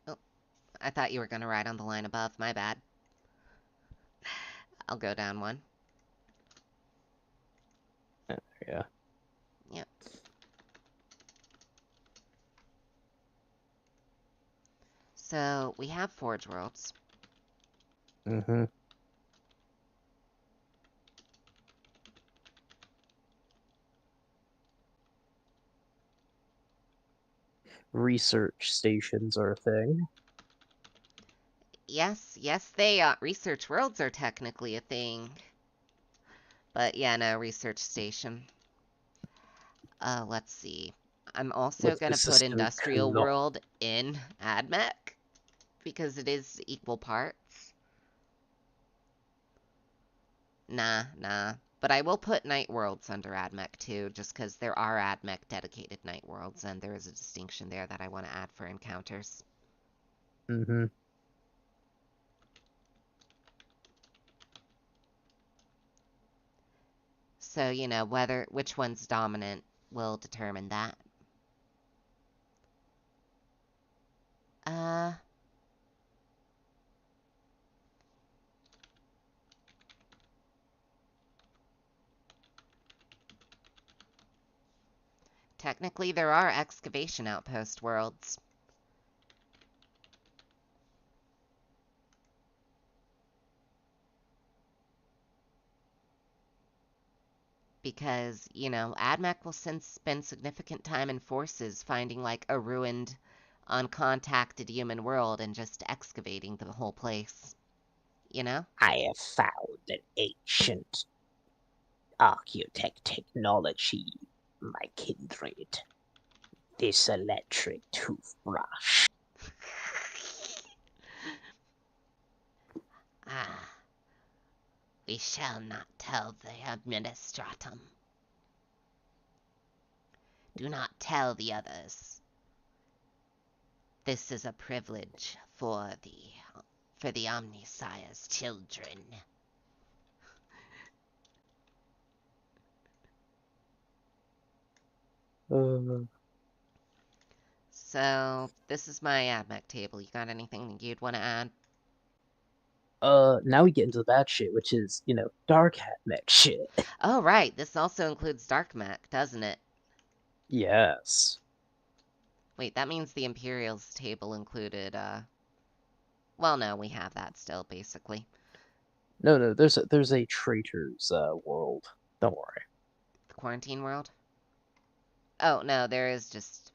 Oh, I thought you were gonna ride on the line above. My bad. I'll go down one. Yeah. Yep. So we have Forge Worlds. Mm-hmm. Research stations are a thing. Yes, they are. Research Worlds are technically a thing. But yeah, no, Research Station. Let's see. I'm also With the gonna put system Industrial World in AdMech because it is equal parts. Nah. But I will put Night Worlds under AdMech too, just because there are AdMech dedicated Night Worlds, and there is a distinction there that I want to add for encounters. Mm-hmm. So, which one's dominant will determine that. Technically, there are excavation outpost worlds. Because, AdMech will spend significant time and forces finding, like, a ruined, uncontacted human world and just excavating the whole place. You know? I have found an ancient architect technology, my kindred. This electric toothbrush. Ah, we shall not tell the administratum. Do not tell the others. This is a privilege for the Omnissiah's children. So, this is my AdMech table. You got anything you'd want to add? Now we get into the bad shit, which is, dark hat mech shit. Oh, right. This also includes Dark Mech, doesn't it? Yes. Wait, that means the Imperials table included, well, no, we have that still, basically. No, there's a traitor's world. Don't worry. The Quarantine World? Oh, no, there is just...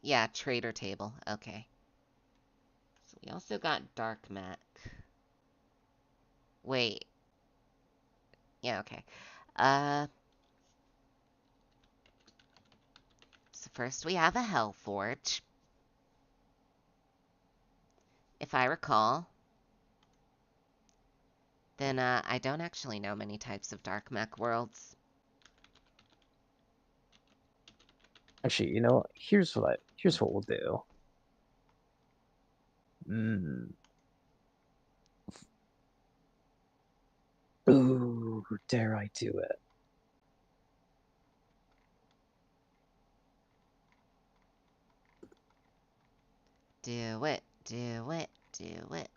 Yeah, Traitor table. Okay. So we also got Dark Mech. Wait. Yeah, okay. So first we have a Hellforge. If I recall. Then, I don't actually know many types of Dark Mech worlds. Actually, here's what we'll do. Ooh, dare I do it? Do it, do it, do it.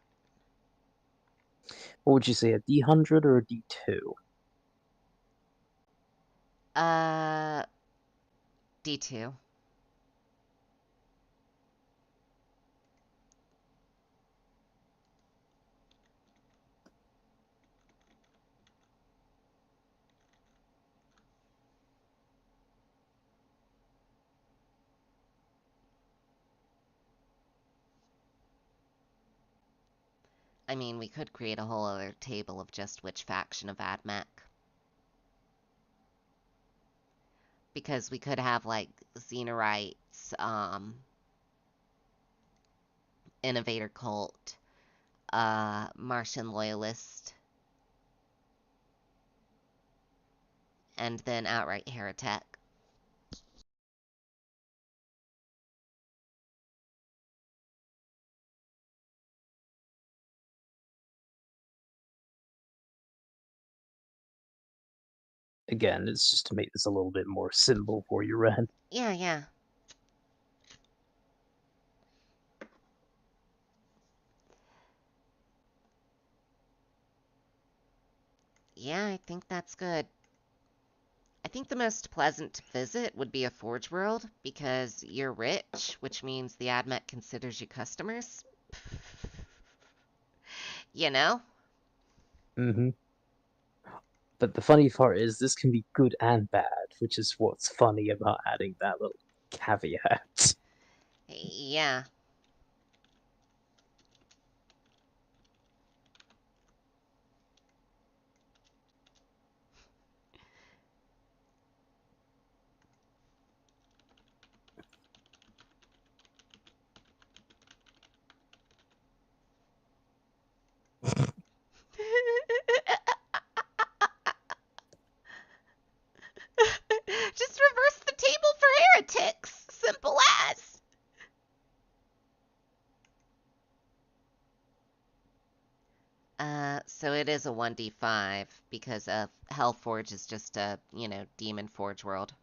What would you say, a D100 or a D2? D2. I mean, we could create a whole other table of just which faction of AdMech. Because we could have, like, Xenorites, Innovator Cult, Martian Loyalist, and then outright Heretic. Again, it's just to make this a little bit more simple for you, Ren. Yeah. Yeah, I think that's good. I think the most pleasant to visit would be a Forge World because you're rich, which means the AdMech considers you customers. You know? Mm-hmm. But the funny part is this can be good and bad, which is what's funny about adding that little caveat. Yeah. Just reverse the table for heretics. Simple as. So it is a 1d5 because Hellforge is just a, demon forge world.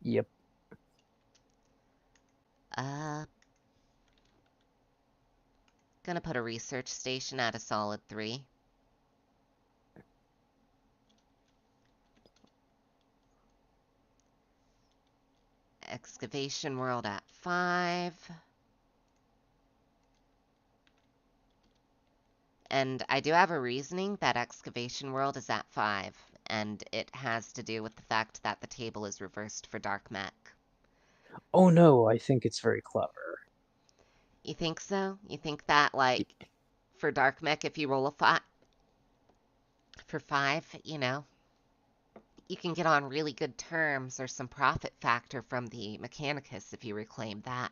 Yep. Gonna put a research station at a solid 3. Excavation world at 5. And I do have a reasoning that excavation world is at 5, and it has to do with the fact that the table is reversed for dark mech. Oh no, I think it's very clever. You think so? You think that, like, for dark mech, if you roll a 5 for 5, you can get on really good terms or some profit factor from the Mechanicus if you reclaim that.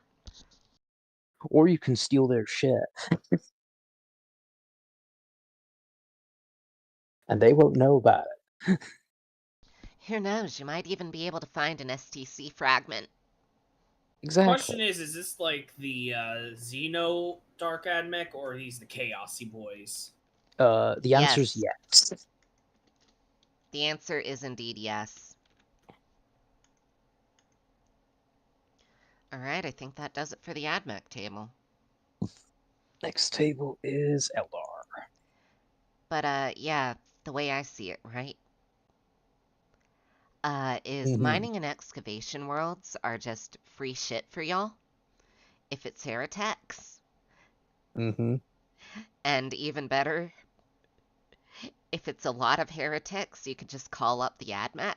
Or you can steal their shit. And they won't know about it. Who knows? You might even be able to find an STC fragment. Question Exactly. is this like the Xeno Dark Admech, or are these the Chaosy boys? The answer's Yes. yes. The answer is indeed yes. Alright, I think that does it for the AdMech table. Next table is Eldar. But, yeah, the way I see it, right? Is Mm-hmm. mining and excavation worlds are just free shit for y'all. If it's heretics. Mm-hmm. And even better, if it's a lot of heretics, you could just call up the AdMech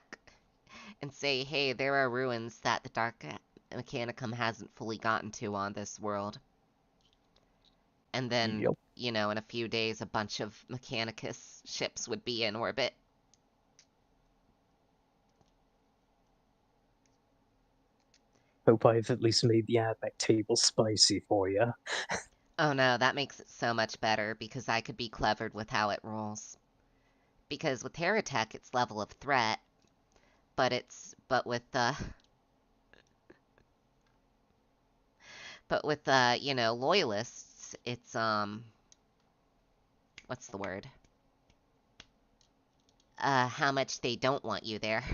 and say, hey, there are ruins that the Dark Mechanicum hasn't fully gotten to on this world. And then, Yep. in a few days, a bunch of Mechanicus ships would be in orbit. Hope I've at least made the AdMech table spicy for you. Oh no, that makes it so much better because I could be clevered with how it rolls. Because with Heretic, it's level of threat, but with loyalists, it's what's the word? How much they don't want you there.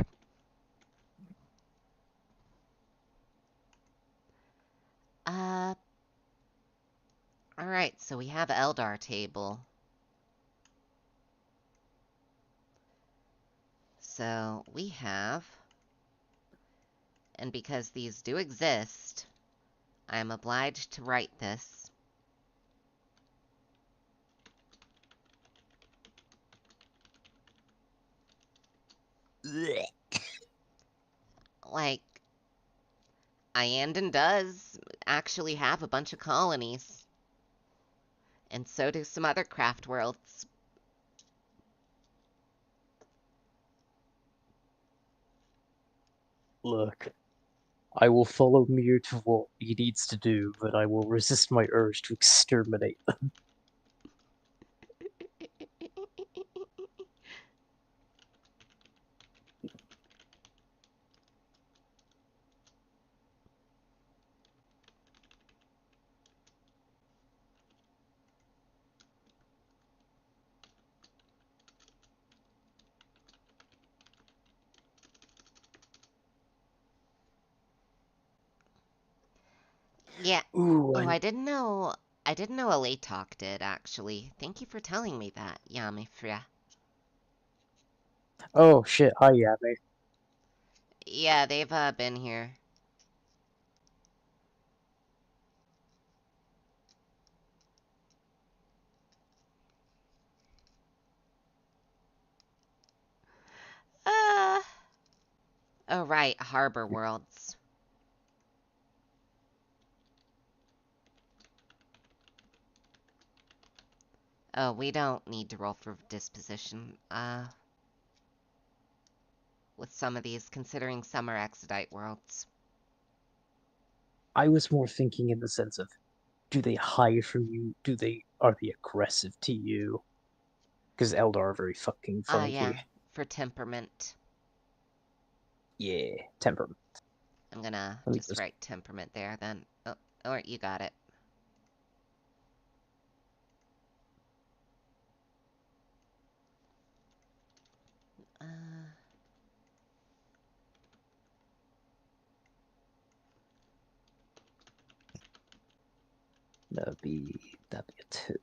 Uh, all right, so we have Eldar table. So we have, and because these do exist, I'm obliged to write this. Like, Iandon does actually have a bunch of colonies. And so do some other craft worlds. Look, I will follow Mir to what he needs to do, but I will resist my urge to exterminate them. Yeah. Ooh, Oh, I didn't know. I didn't know Alatok did, actually. Thank you for telling me that, Yamifria. Oh shit, hi Yami. Yeah, they've been here. Uh, oh right, Harbor Worlds. Oh, we don't need to roll for disposition, with some of these, considering some are Exodite worlds. I was more thinking in the sense of, do they hide from you? Are they aggressive to you? Because Eldar are very fucking Ah, funky. yeah, for temperament. Yeah, temperament. I'm gonna Let me just write temperament there, then. Oh, alright, you got it. Uh... That'd be a 2.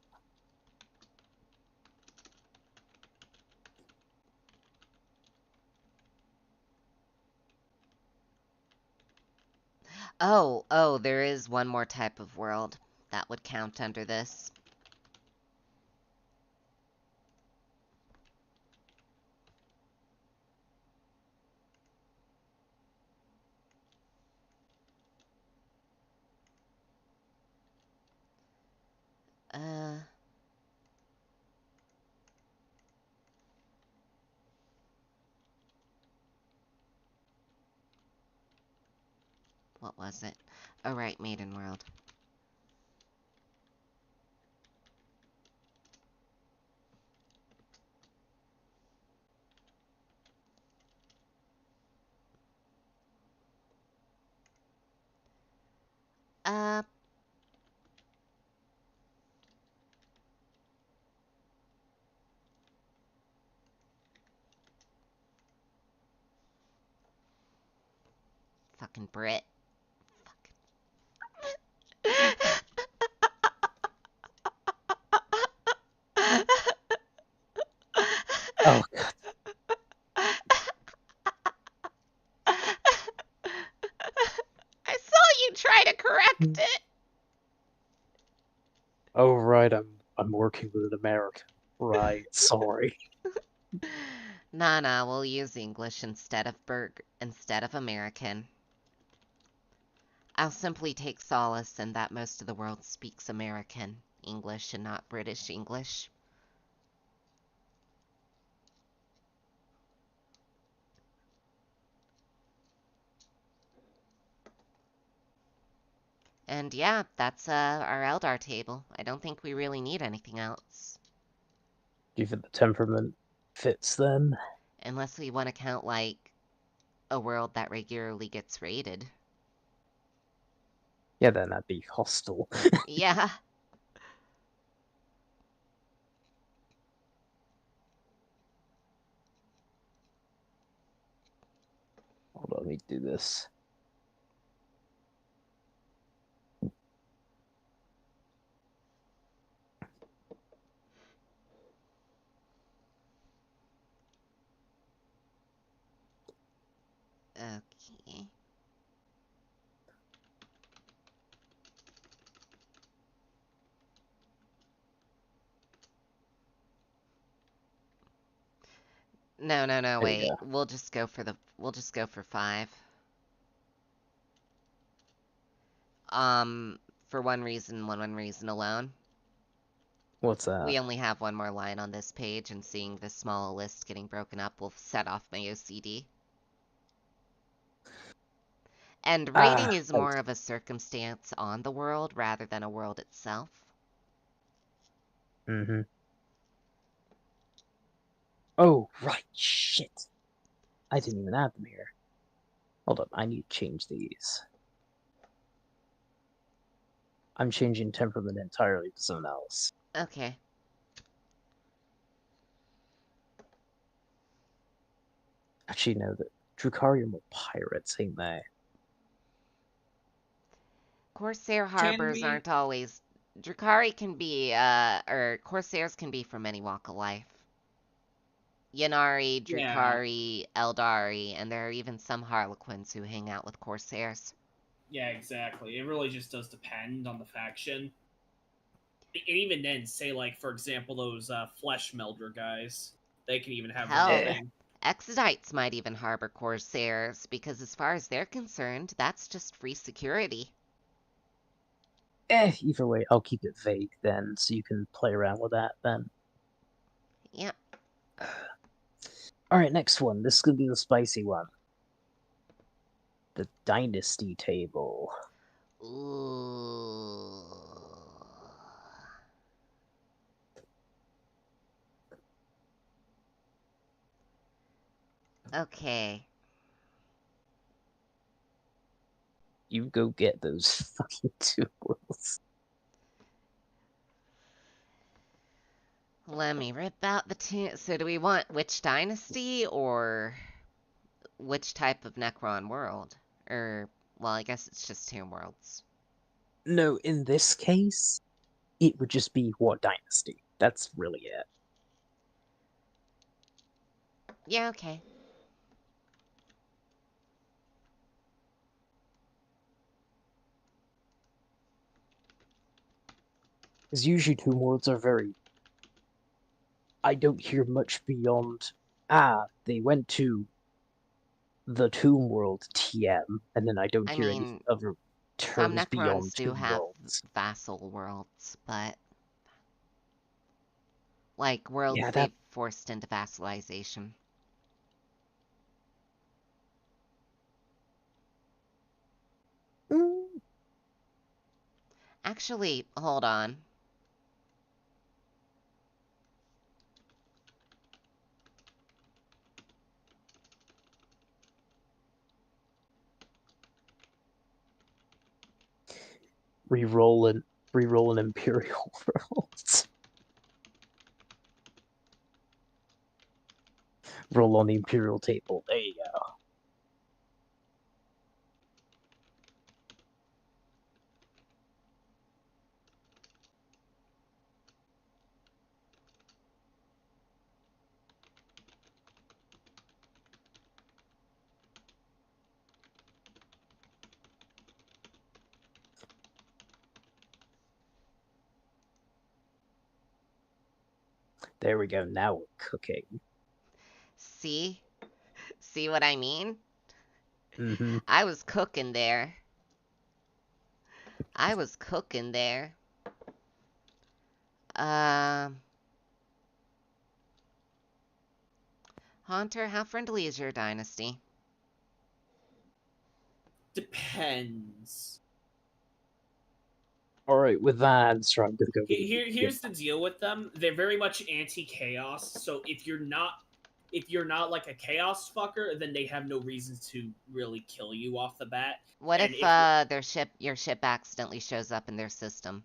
Oh, there is one more type of world that would count under this. Uh... What was it? Oh, right, Maiden World. Uh... Fucking Brit. Oh god. I saw you try to correct it. Oh right, I'm working with an American. Right, sorry. Nah, we'll use English instead of American. I'll simply take solace in that most of the world speaks American English and not British English. And yeah, that's our Eldar table. I don't think we really need anything else. Do you think the temperament fits then? Unless we want to count, like, a world that regularly gets raided. Yeah, then that'd be hostile. Yeah. Hold on, let me do this. Okay. No, There we wait. go. We'll just go for 5. For one reason alone. What's that? We only have one more line on this page, and seeing this small list getting broken up will set off my OCD. And rating is more of a circumstance on the world rather than a world itself. Mm-hmm. Oh, right, shit. I didn't even add them here. Hold up, I need to change these. I'm changing temperament entirely to something else. Okay. Actually, no, the Drukhari are more pirates, ain't they? Corsair Can harbors we- aren't always Drakari can be, or Corsairs can be from any walk of life. Yanari, Yeah. Drakari, Eldari, and there are even some Harlequins who hang out with Corsairs. Yeah, exactly. It really just does depend on the faction. And even then, say like for example those flesh melder guys, they can even have their own Hell, thing. Exodites might even harbor Corsairs, because as far as they're concerned, that's just free security. Either way, I'll keep it vague then, so you can play around with that then. Yep. Alright, next one. This is gonna be the spicy one. The Dynasty table. Ooh. Okay. You go get those fucking 2 worlds. Let me rip out the two. So do we want which dynasty or which type of Necron world? Or, well, I guess it's just 2 worlds. No, in this case, it would just be what dynasty. That's really it. Yeah, okay. Because usually 2 worlds are very... I don't hear much beyond, they went to the Tomb World TM, and then I don't I hear any mean, other some terms Necrons beyond do Tomb have Worlds. vassal worlds, but like worlds Yeah, that... they've forced into vassalization. Mm, Actually, hold on. re-roll an Imperial World. Roll on the Imperial table. There you go. There we go. Now we're cooking. See? See what I mean? Mm-hmm. I was cooking there. I was cooking there. Haunter, how friendly is your dynasty? Depends. Alright, with that answer, I'm gonna go with Here's the deal with them. They're very much anti-chaos. So if you're not like a chaos fucker, then they have no reason to really kill you off the bat. What And if if you're your ship accidentally shows up in their system?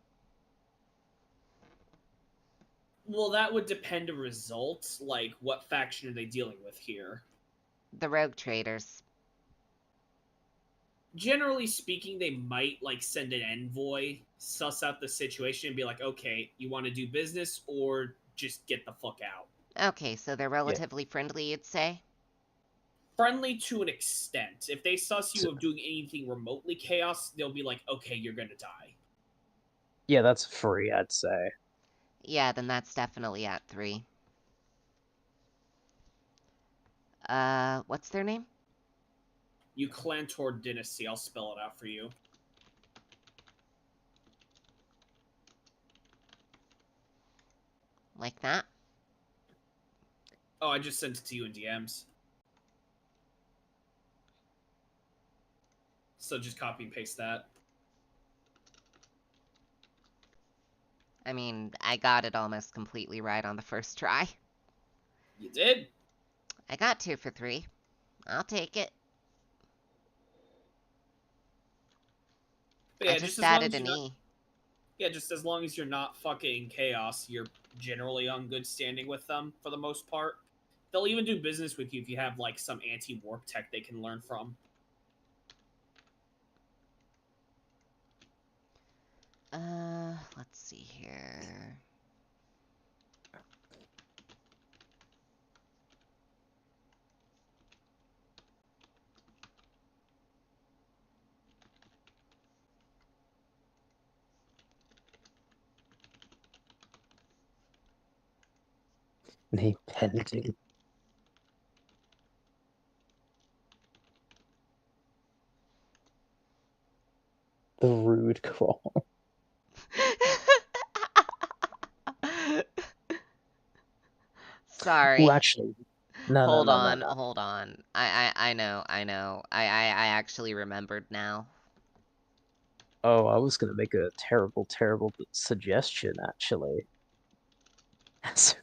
well, that would depend on results. Like, what faction are they dealing with here? The rogue traders. Generally speaking, they might like send an envoy, suss out the situation, and be like, "Okay, you want to do business, or just get the fuck out." Okay, so they're relatively friendly, you'd say? Friendly to an extent. If they suss you of doing anything remotely chaos, they'll be like, "Okay, you're gonna die." Yeah, that's free, I'd say. Yeah, then that's definitely at 3. What's their name? Euclantor Dynasty. I'll spell it out for you. Like that? Oh, I just sent it to you in DMs. So just copy and paste that. I mean, I got it almost completely right on the first try. You did? I got 2 for 3. I'll take it. But I yeah, just just as long added as an you're not, E. yeah, just as long as you're not fucking chaos, you're generally on good standing with them for the most part. They'll even do business with you if you have like some anti-warp tech they can learn from. let's see here. Name pending. The rude crawl. Sorry. Ooh, actually, no. Hold on. I know. I actually remembered now. Oh, I was gonna make a terrible suggestion, actually. So,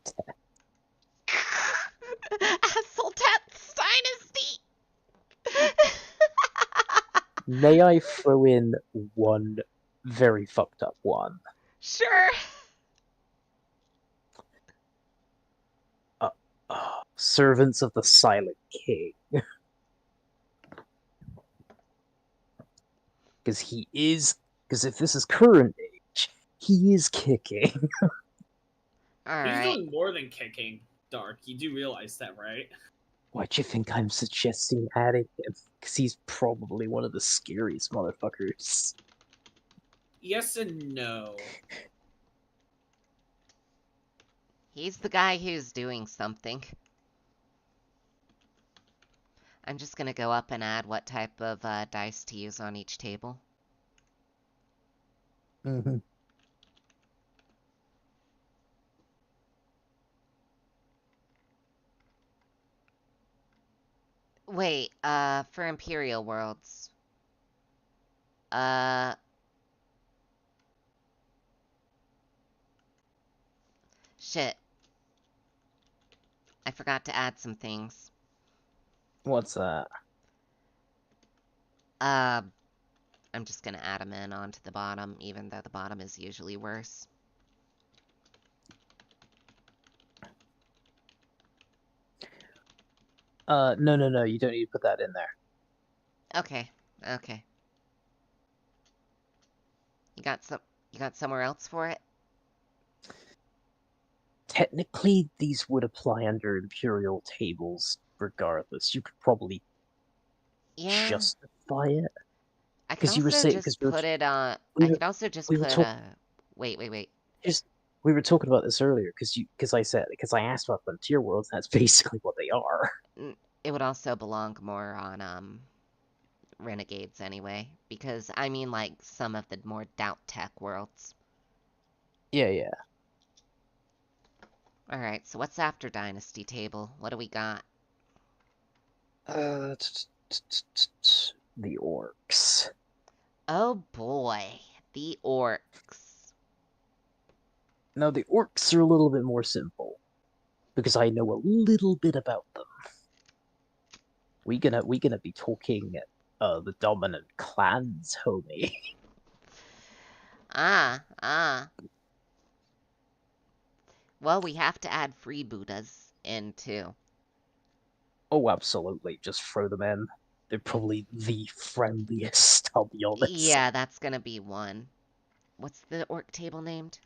Hasseltat's Dynasty! may I throw in one very fucked up one? Sure. Servants of the Silent King. Because if this is current age, he is kicking. He's Alright. doing more than kicking, Dark. You do realize that, right? Why'd you think I'm suggesting adding him? Because he's probably one of the scariest motherfuckers. Yes and no. He's the guy who's doing something. I'm just gonna go up and add what type of dice to use on each table. Mm-hmm. Wait, for Imperial Worlds. Shit. I forgot to add some things. What's that? I'm just gonna add them in onto the bottom, even though the bottom is usually worse. No, you don't need to put that in there. Okay. You got somewhere else for it? Technically, these would apply under Imperial tables regardless. You could probably Yeah. justify it. I could 'Cause you were also saying- just 'cause we were- put it on. we I were- could also just we were put talk- a. Wait. We were talking about this earlier because I asked about frontier worlds. And that's basically what they are. It would also belong more on Renegades anyway, because I mean like some of the more doubt tech worlds. Yeah. All right. So what's after Dynasty table? What do we got? The orcs. Oh boy, the orcs. Now the orcs are a little bit more simple because I know a little bit about them. We gonna be talking the dominant clans, homie. Well, we have to add freebooters in too. Oh, absolutely. Just throw them in. They're probably the friendliest, I'll be honest. Yeah, that's gonna be one. What's the orc table named?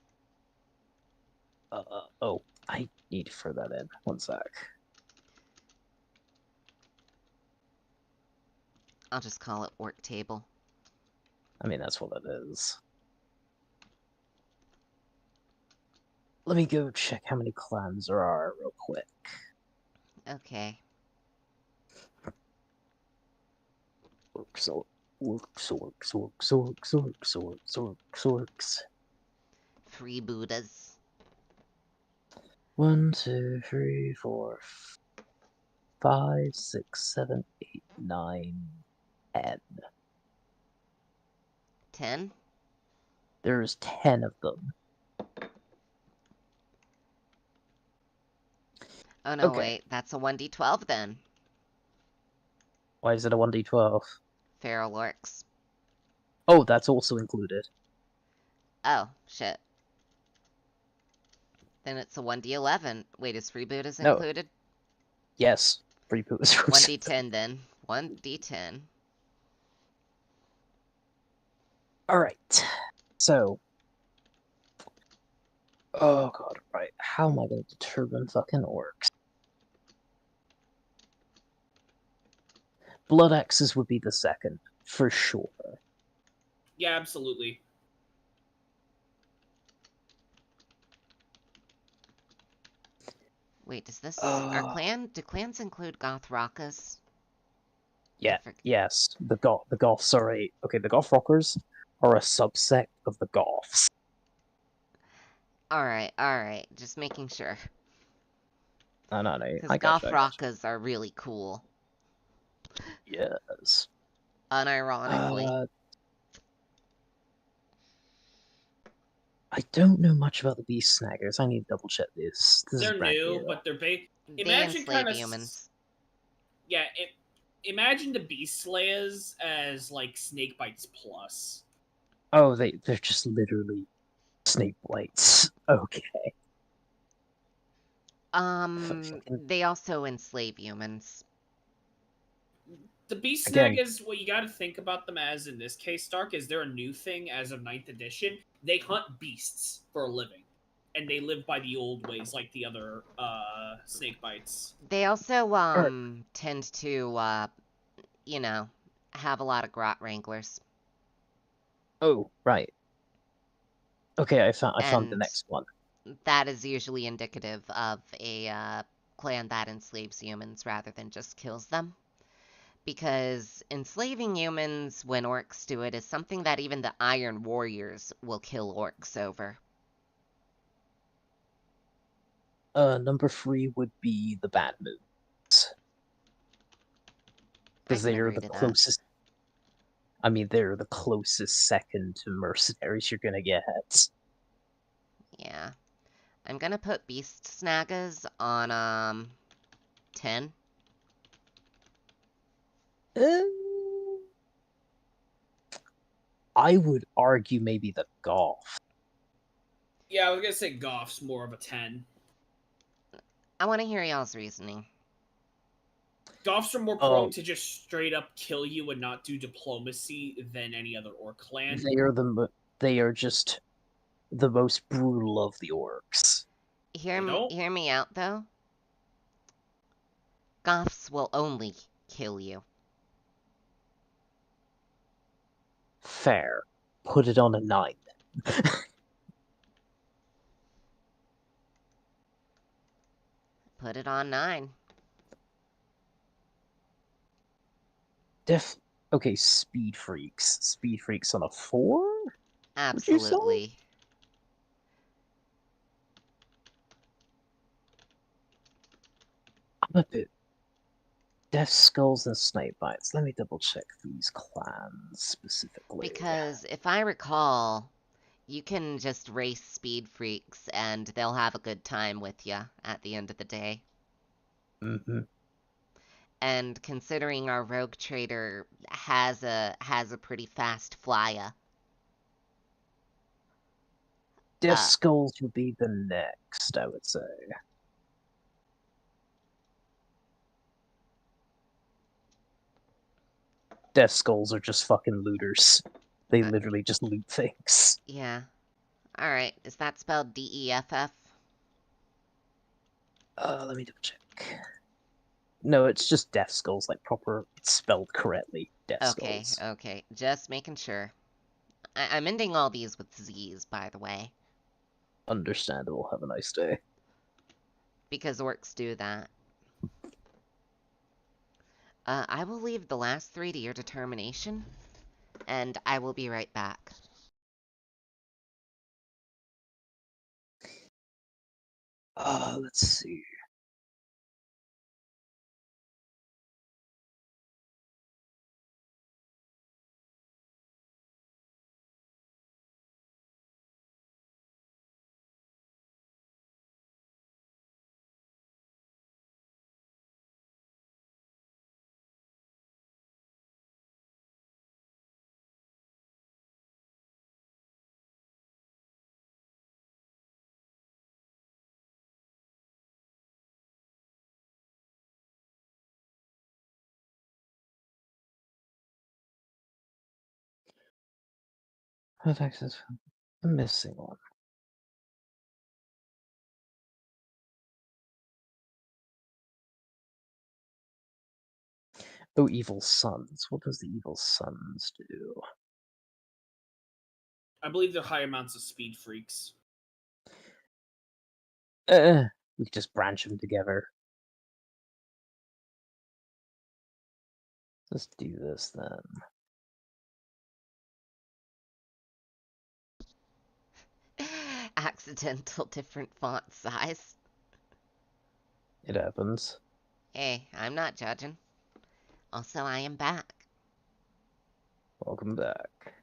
Oh, I need to throw that in. One sec. I'll just call it orc table. I mean, that's what it is. Let me go check how many clans there are real quick. Okay. Orcs. Freebooters. 1, 2, 3, 4, 5, 6, 7, 8, 9, 10. 10? There's 10 of them. Oh no, Okay. wait, that's a 1d12 then. Why is it a 1d12? Feral orcs. Oh, that's also included. Oh, shit. Then it's a 1d11. Wait, is freebooters No. included? Yes. Free poo is 1d10 then. 1d10. Alright. So, Oh god, right. How am I going to determine fucking orcs? Blood axes would be the second, for sure. Yeah, absolutely. Wait, does this Uh, do clans include Gothrakas? Yeah, yes. The Goths are the Goth Rockers are a subsect of the Goths. Alright, just making sure. No, Because I got you, I got you. Gothrakas are really cool. Yes. Unironically. I don't know much about the Beast Snaggers. I need to double check this. This is They're brand new, new. but they're They imagine enslave kind of humans. yeah. Imagine the Beast Slayers as like Snake Bites plus. Oh, they're just literally snake blights. Okay. Fucking- They also enslave humans. The Beast Again. Snaggers, what you got to think about them as in this case, Stark, is they're a new thing as of 9th edition. They hunt beasts for a living, and they live by the old ways like the other snake bites. They also Alright. tend to you know, have a lot of grot wranglers. Oh, right. Okay, I found the And next one. that is usually indicative of a clan that enslaves humans rather than just kills them. Because enslaving humans when orcs do it is something that even the Iron Warriors will kill orcs over. Number 3 would be the Bad Moons. I Because can they're agree the to that. closest. I mean, they're the closest second to mercenaries you're gonna get. Yeah. I'm gonna put Beast Snaggas on 10. Uh, I would argue maybe the Goth. Yeah, I was gonna say Goth's more of a 10. I want to hear y'all's reasoning. Goths are more Oh, prone to just straight up kill you and not do diplomacy than any other orc clan. they are just the most brutal of the orcs. Hear me out though. Goths will only kill you. Fair. Put it on a 9. Put it on 9. Okay, Speed Freaks. Speed Freaks on a 4? Would you say? Absolutely. I'm a bit. Death Skulls and Snake Bites. Let me double check these clans specifically. Because if I recall, you can just race speed freaks and they'll have a good time with you at the end of the day. Mm-hmm. And considering our rogue trader has a pretty fast flyer. Death Skulls would be the next, I would say. Death Skulls are just fucking looters. They literally just loot things. Yeah. Alright, is that spelled D-E-F-F? Let me double check. No, it's just Death Skulls, like proper, it's spelled correctly. Death Skulls. Okay, just making sure. I'm ending all these with Z's, by the way. Understandable, have a nice day. Because orcs do that. I will leave the last 3 to your determination, and I will be right back. Let's see. What access? I'm missing one. Oh, evil sons. What does the evil sons do? I believe they're high amounts of speed freaks. We could just branch them together. Let's do this then. Accidental different font size. It happens. Hey, I'm not judging. Also, I am back. Welcome back.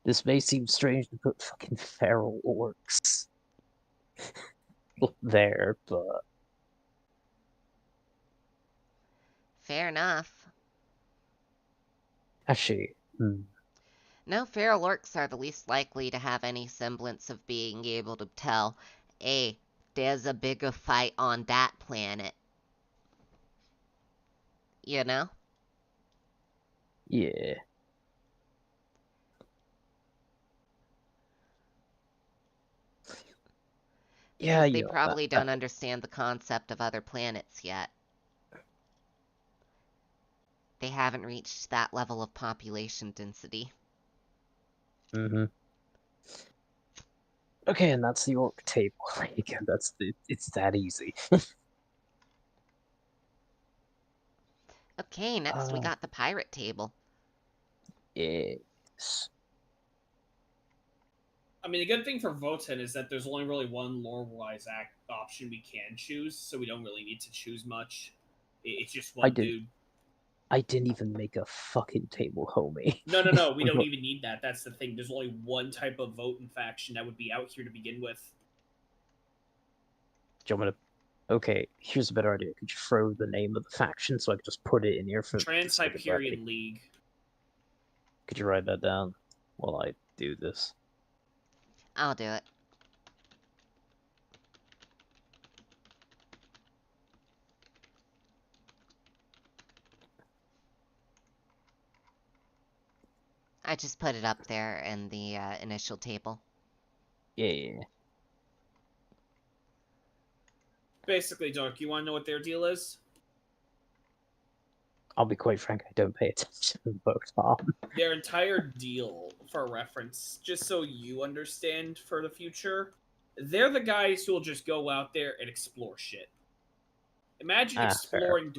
This may seem strange to put fucking feral orcs there, but Fair enough. actually, No, feral orcs are the least likely to have any semblance of being able to tell, hey, there's a bigger fight on that planet. You know? yeah. Yeah, Because they you know, probably don't understand the concept of other planets yet. They haven't reached that level of population density. Mm-hmm. Okay, and that's the orc table. Again, it's that easy. Okay, next we got the pirate table. Yes. I mean, the good thing for Voten is that there's only really one lore-wise option we can choose, so we don't really need to choose much. It's just one dude. I didn't even make a fucking table, homie. No, we don't even need that. That's the thing. There's only one type of Voten faction that would be out here to begin with. Do you want me to... Okay, here's a better idea. Could you throw the name of the faction so I could just put it in here for... Trans-Hyperion League. Could you write that down while I do this? I'll do it. I just put it up there in the initial table. Yeah. Basically, Dark, you want to know what their deal is? I'll be quite frank, I don't pay attention to both Tom. Their entire deal, for reference, just so you understand for the future, they're the guys who will just go out there and explore shit. Imagine exploring...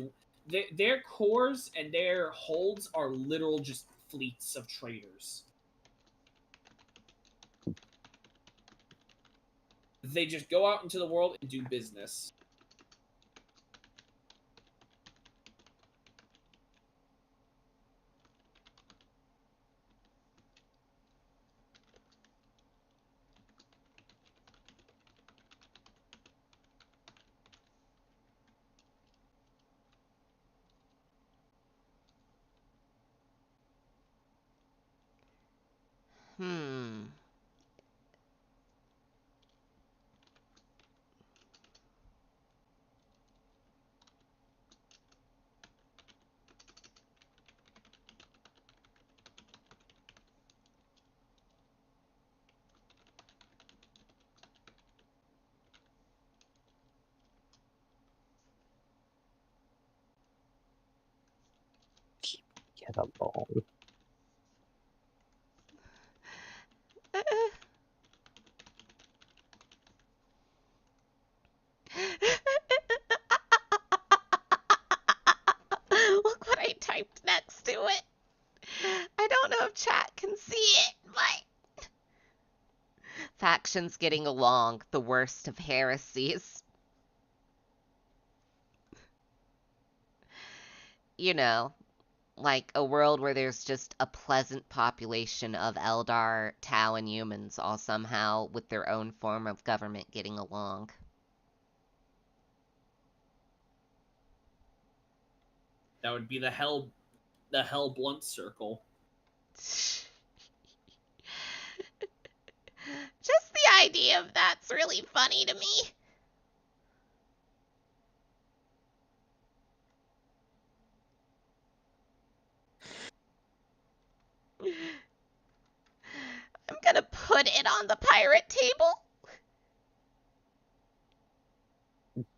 Their cores and their holds are literal just fleets of traders. They just go out into the world and do business. Get along. Look what I typed next to it. I don't know if chat can see it, but... Factions getting along, the worst of heresies. You know, like a world where there's just a pleasant population of Eldar, Tau, and humans all somehow with their own form of government getting along. That would be the hell blunt circle. Just the idea of that's really funny to me. I'm gonna put it on the pirate table.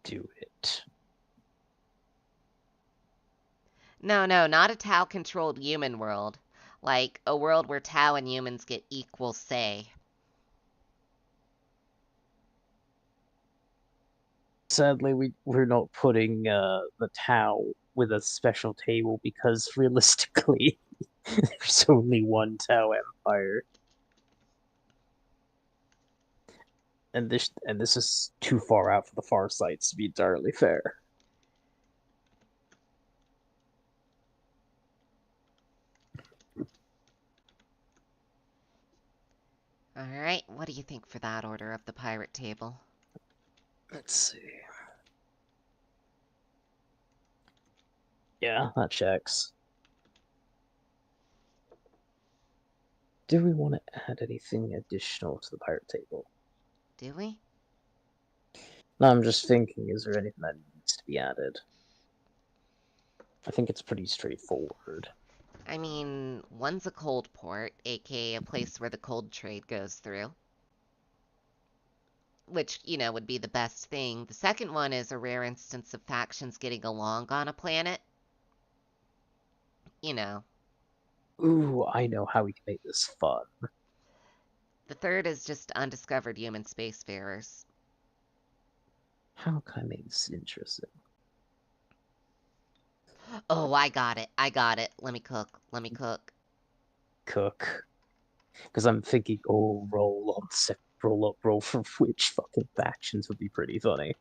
Do it. No, no, not a Tau-controlled human world. Like, a world where Tau and humans get equal say. Sadly, we're not putting the Tau with a special table because realistically, there's only one Tau Empire, and this is too far out for the far sites to be entirely fair. Alright, what do you think for that order of the pirate table? Let's see. Yeah, that checks. Do we want to add anything additional to the pirate table? Do we? No, I'm just thinking, is there anything that needs to be added? I think it's pretty straightforward. I mean, one's a cold port, aka a place where the cold trade goes through. Which, you know, would be the best thing. The second one is a rare instance of factions getting along on a planet. You know. Ooh, I know how we can make this fun. The third is just undiscovered human spacefarers. How can I make this interesting? Oh, I got it. I got it. Let me cook. Let me cook. Cook. Because I'm thinking, oh, roll for which fucking factions would be pretty funny.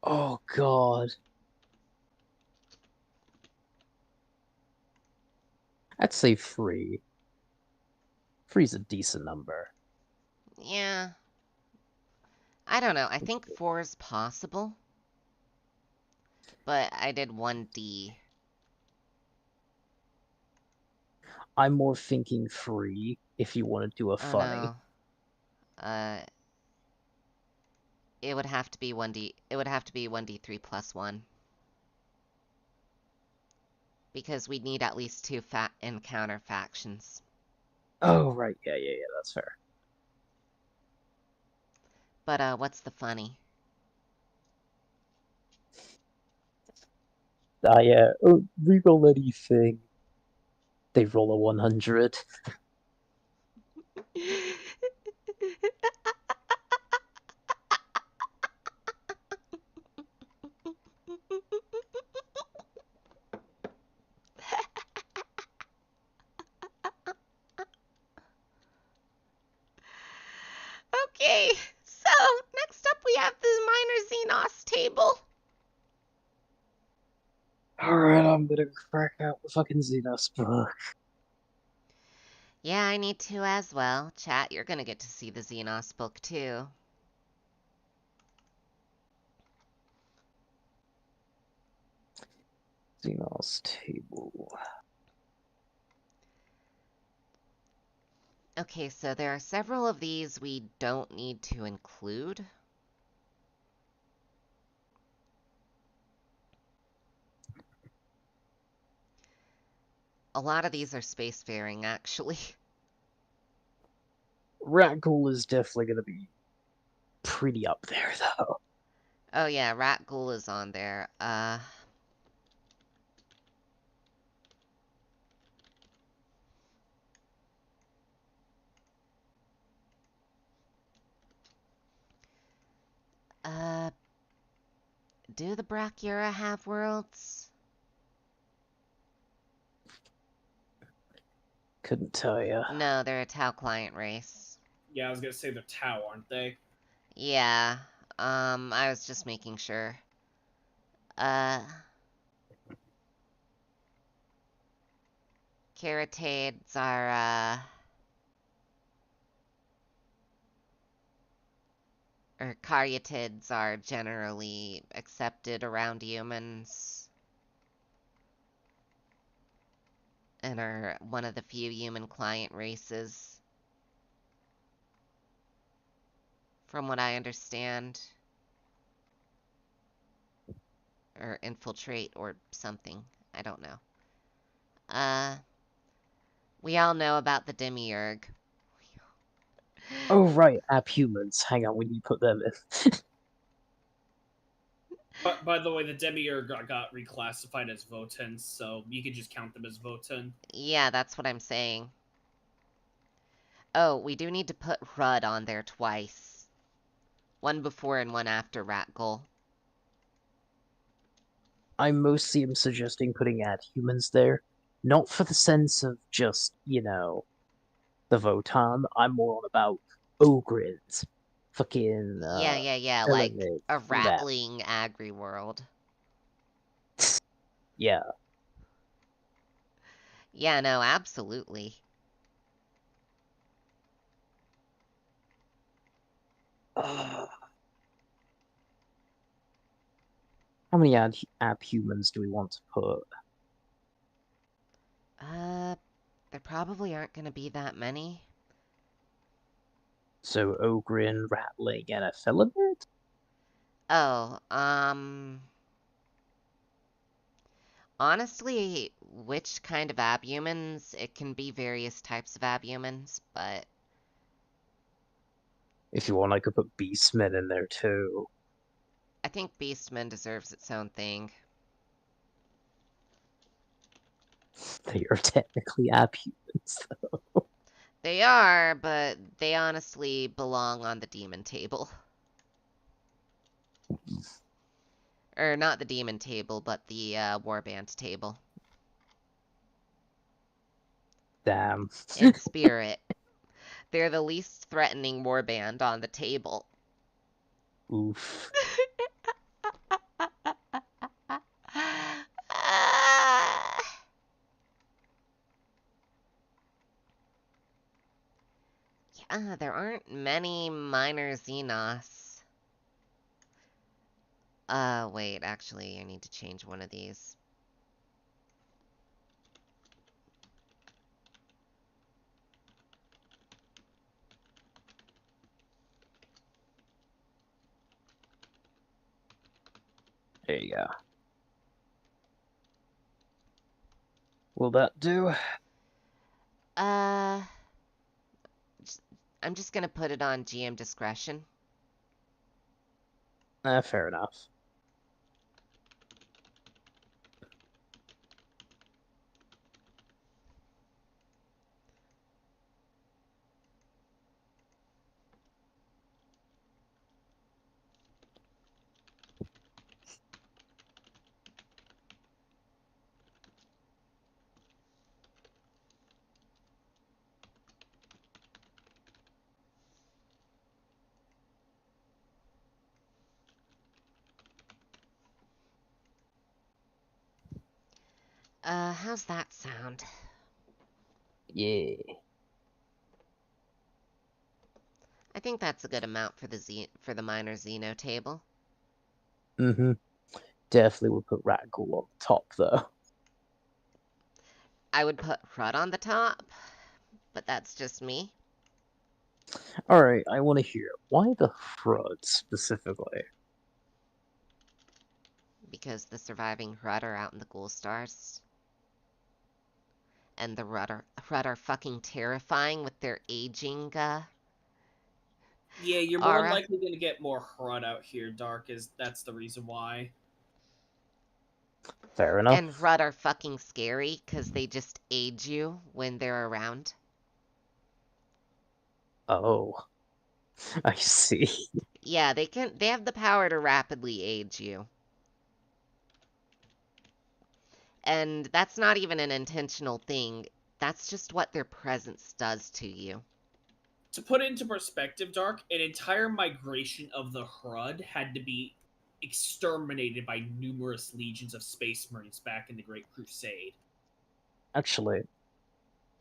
Oh, God. I'd say 3. 3's a decent number. Yeah. I don't know. I think 4 is possible. But I did 1D. I'm more thinking 3 if you want to do a Oh funny. no. It would have to be 1D. It would have to be 1D3 plus 1. Because we'd need at least 2 encounter factions. Oh, right. Yeah, that's fair. But, what's the funny? Yeah. Oh, reroll anything. They roll a 100. Okay, so next up we have the minor Xenos table. Alright, I'm gonna crack out the fucking Xenos book. Yeah, I need to as well. Chat, you're gonna get to see the Xenos book too. Xenos table. Okay, so there are several of these we don't need to include. A lot of these are spacefaring, actually. Raggle is definitely gonna be pretty up there, though. Oh yeah, Rat Ghoul is on there. Uh, do the Brachyura have worlds? Couldn't tell ya. No, they're a Tau client race. Yeah, I was gonna say they're Tau, aren't they? Yeah, I was just making sure. Carotids are, or Caryatids are generally accepted around humans. And are one of the few human client races. from what I understand. Or infiltrate or something. I don't know. We all know about the demiurge. Oh, right, abhumans. Hang on, we need to put them in. But by the way, the demiurge got reclassified as Votans, so you can just count them as Votan. Yeah, that's what I'm saying. Oh, we do need to put Rud on there twice. One before and one after Ratgul. I mostly am suggesting putting adhumans there, not for the sense of just, you know, the Votan. I'm more on about Ogryns. Fucking, Yeah, like Elements, a that. rattling agri world. Yeah. Yeah, no, absolutely. How many abhumans do we want to put? There probably aren't gonna be that many. So Ogryn, Rattling, and a Filament? Oh, honestly, which kind of abhumans? It can be various types of abhumans, but If you want, I could put Beastmen in there too. I think Beastman deserves its own thing. They are technically abhumans, though. They are, but they honestly belong on the demon table. Or not the demon table, but the warband table. Damn. In spirit. They're the least threatening warband on the table. Oof. Yeah, there aren't many minor Xenos. Wait, actually, I need to change one of these. There you go. Will that do? Uh, I'm just gonna put it on GM discretion. Fair enough. How's that sound? Yeah. I think that's a good amount for the minor Xeno table. Mm-hmm. Definitely would put Radical on the top, though. I would put Rud on the top, but that's just me. Alright, I want to hear. Why the Frud specifically? Because the surviving Rud are out in the Ghoul Stars. And the Rud are fucking terrifying with their aging, Yeah, you're more aura. likely going to get more Hrud out here, Dark, that's the reason why. Fair enough. And Rud are fucking scary, because they just age you when they're around. Oh. I see. Yeah, they have the power to rapidly age you. And that's not even an intentional thing. That's just what their presence does to you. To put it into perspective, Dark, an entire migration of the Hrud had to be exterminated by numerous legions of Space Marines back in the Great Crusade. Actually,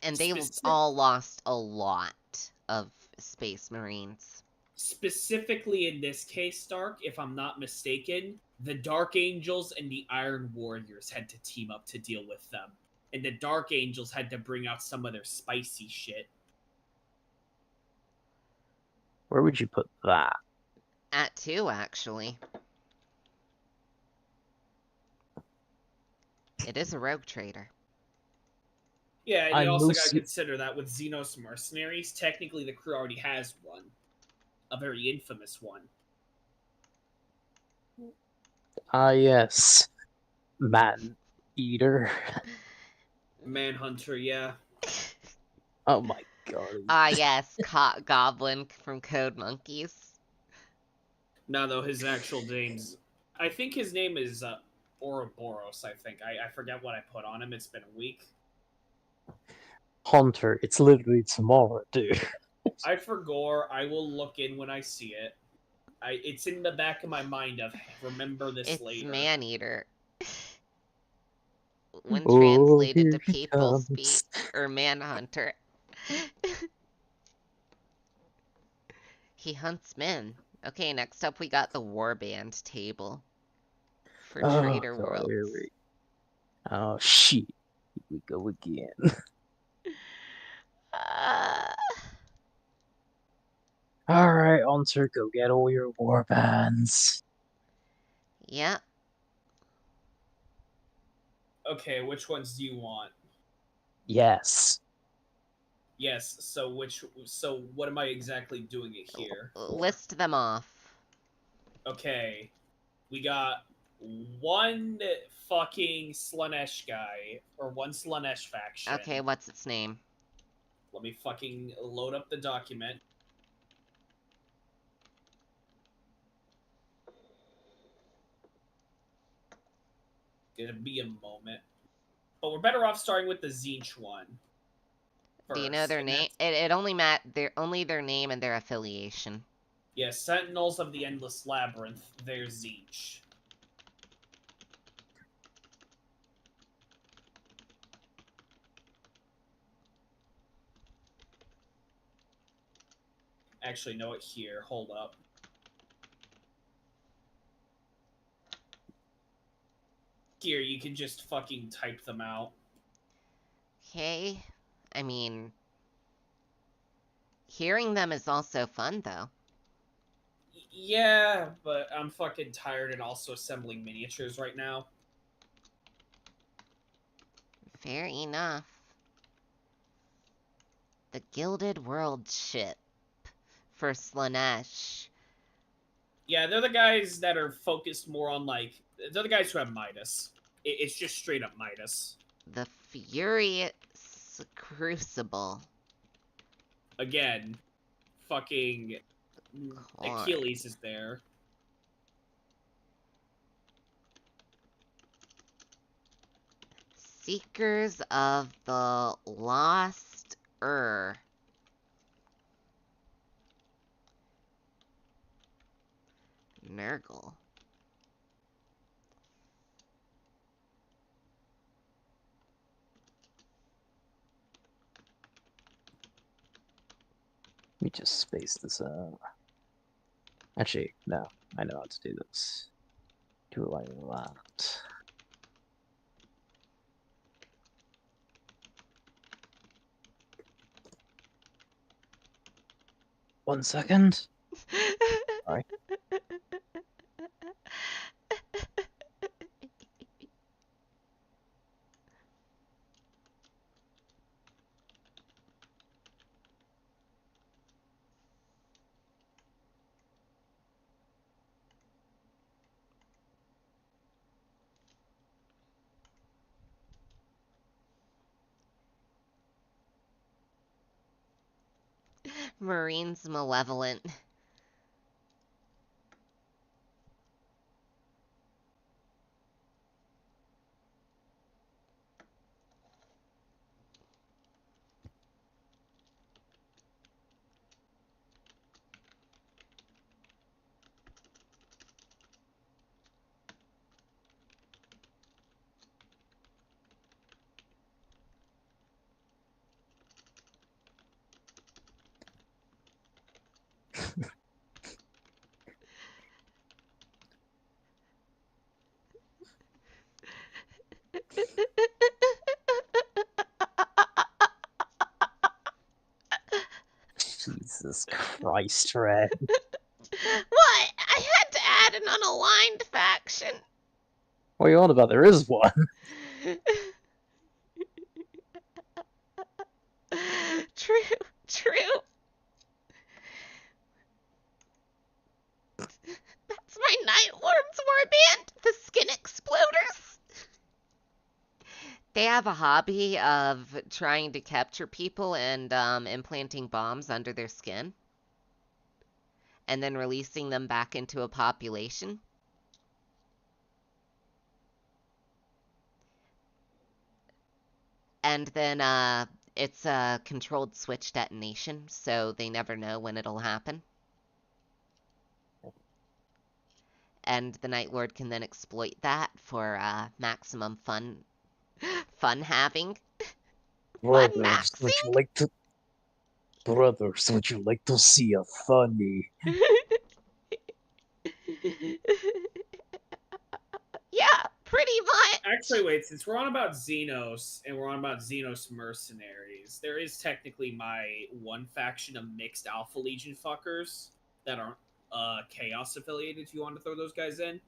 And they all lost a lot of Space Marines. Specifically in this case, Dark, if I'm not mistaken, the Dark Angels and the Iron Warriors had to team up to deal with them. And the Dark Angels had to bring out some of their spicy shit. Where would you put that? At 2, actually. It is a rogue trader. Yeah, and you I'm also got to mostly consider that with Xenos mercenaries, technically the crew already has one, a very infamous one. yes, man eater. Manhunter, yeah. Oh my god. Ah, yes, Goblin from Code Monkeys. No, though his actual name's, I think his name is Ouroboros. I think I forget what I put on him. It's been a week. Hunter, it's literally tomorrow, dude. I forgot. I will look in when I see it. It's in the back of my mind of remember this It's later. Maneater. When Oh, translated here to he people comes. speak, or Manhunter. He hunts men. Okay, next up we got the Warband table for Oh Trader god, here Worlds. we. Oh shit. Here we go again. Uh, Alright, Hunter, go get all your warbands. yeah, Okay, which ones do you want? Yes. Yes. So what am I exactly doing it here? for? list them off. Okay, we got one fucking Slanesh guy or one Slanesh faction. Okay, what's its name? Let me fucking load up the document. Gonna be a moment. But we're better off starting with the Zinch one. Do you know First, their and name? that's- It only their name and their affiliation. Yeah, Sentinels of the Endless Labyrinth, they're Zinch. Actually, know it here. Hold up. Here, you can just fucking type them out. Okay, I mean, hearing them is also fun though. Yeah, but I'm fucking tired and also assembling miniatures right now. Fair enough. The Gilded World ship for Slanesh. Yeah, they're the guys that are focused more on, like, they're the guys who have Midas. It's just straight up Midas. The Furious Crucible. Again, fucking Car. Achilles is there. Seekers of the Lost Nurgle. Let me just space this out. Actually, no. I know how to do this. Do it like that. One second. Sorry. Marines Malevolent. Jesus. Jesus Christ, Red. What? I had to add an unaligned faction. What are you on about? There is one. True, true. That's my Night Lord's warband, the Skin Exploders. They have a hobby of trying to capture people and implanting bombs under their skin and then releasing them back into a population. And then it's a controlled switch detonation, so they never know when it'll happen. And the Night Lord can then exploit that for maximum fun having. Fun Brothers, would you maxing? like to... Brothers, would you like to see a funny... Yeah, pretty much. Actually, wait, since we're on about Xenos and we're on about Xenos mercenaries, there is technically my one faction of mixed Alpha Legion fuckers that aren't Chaos affiliated if you want to throw those guys in.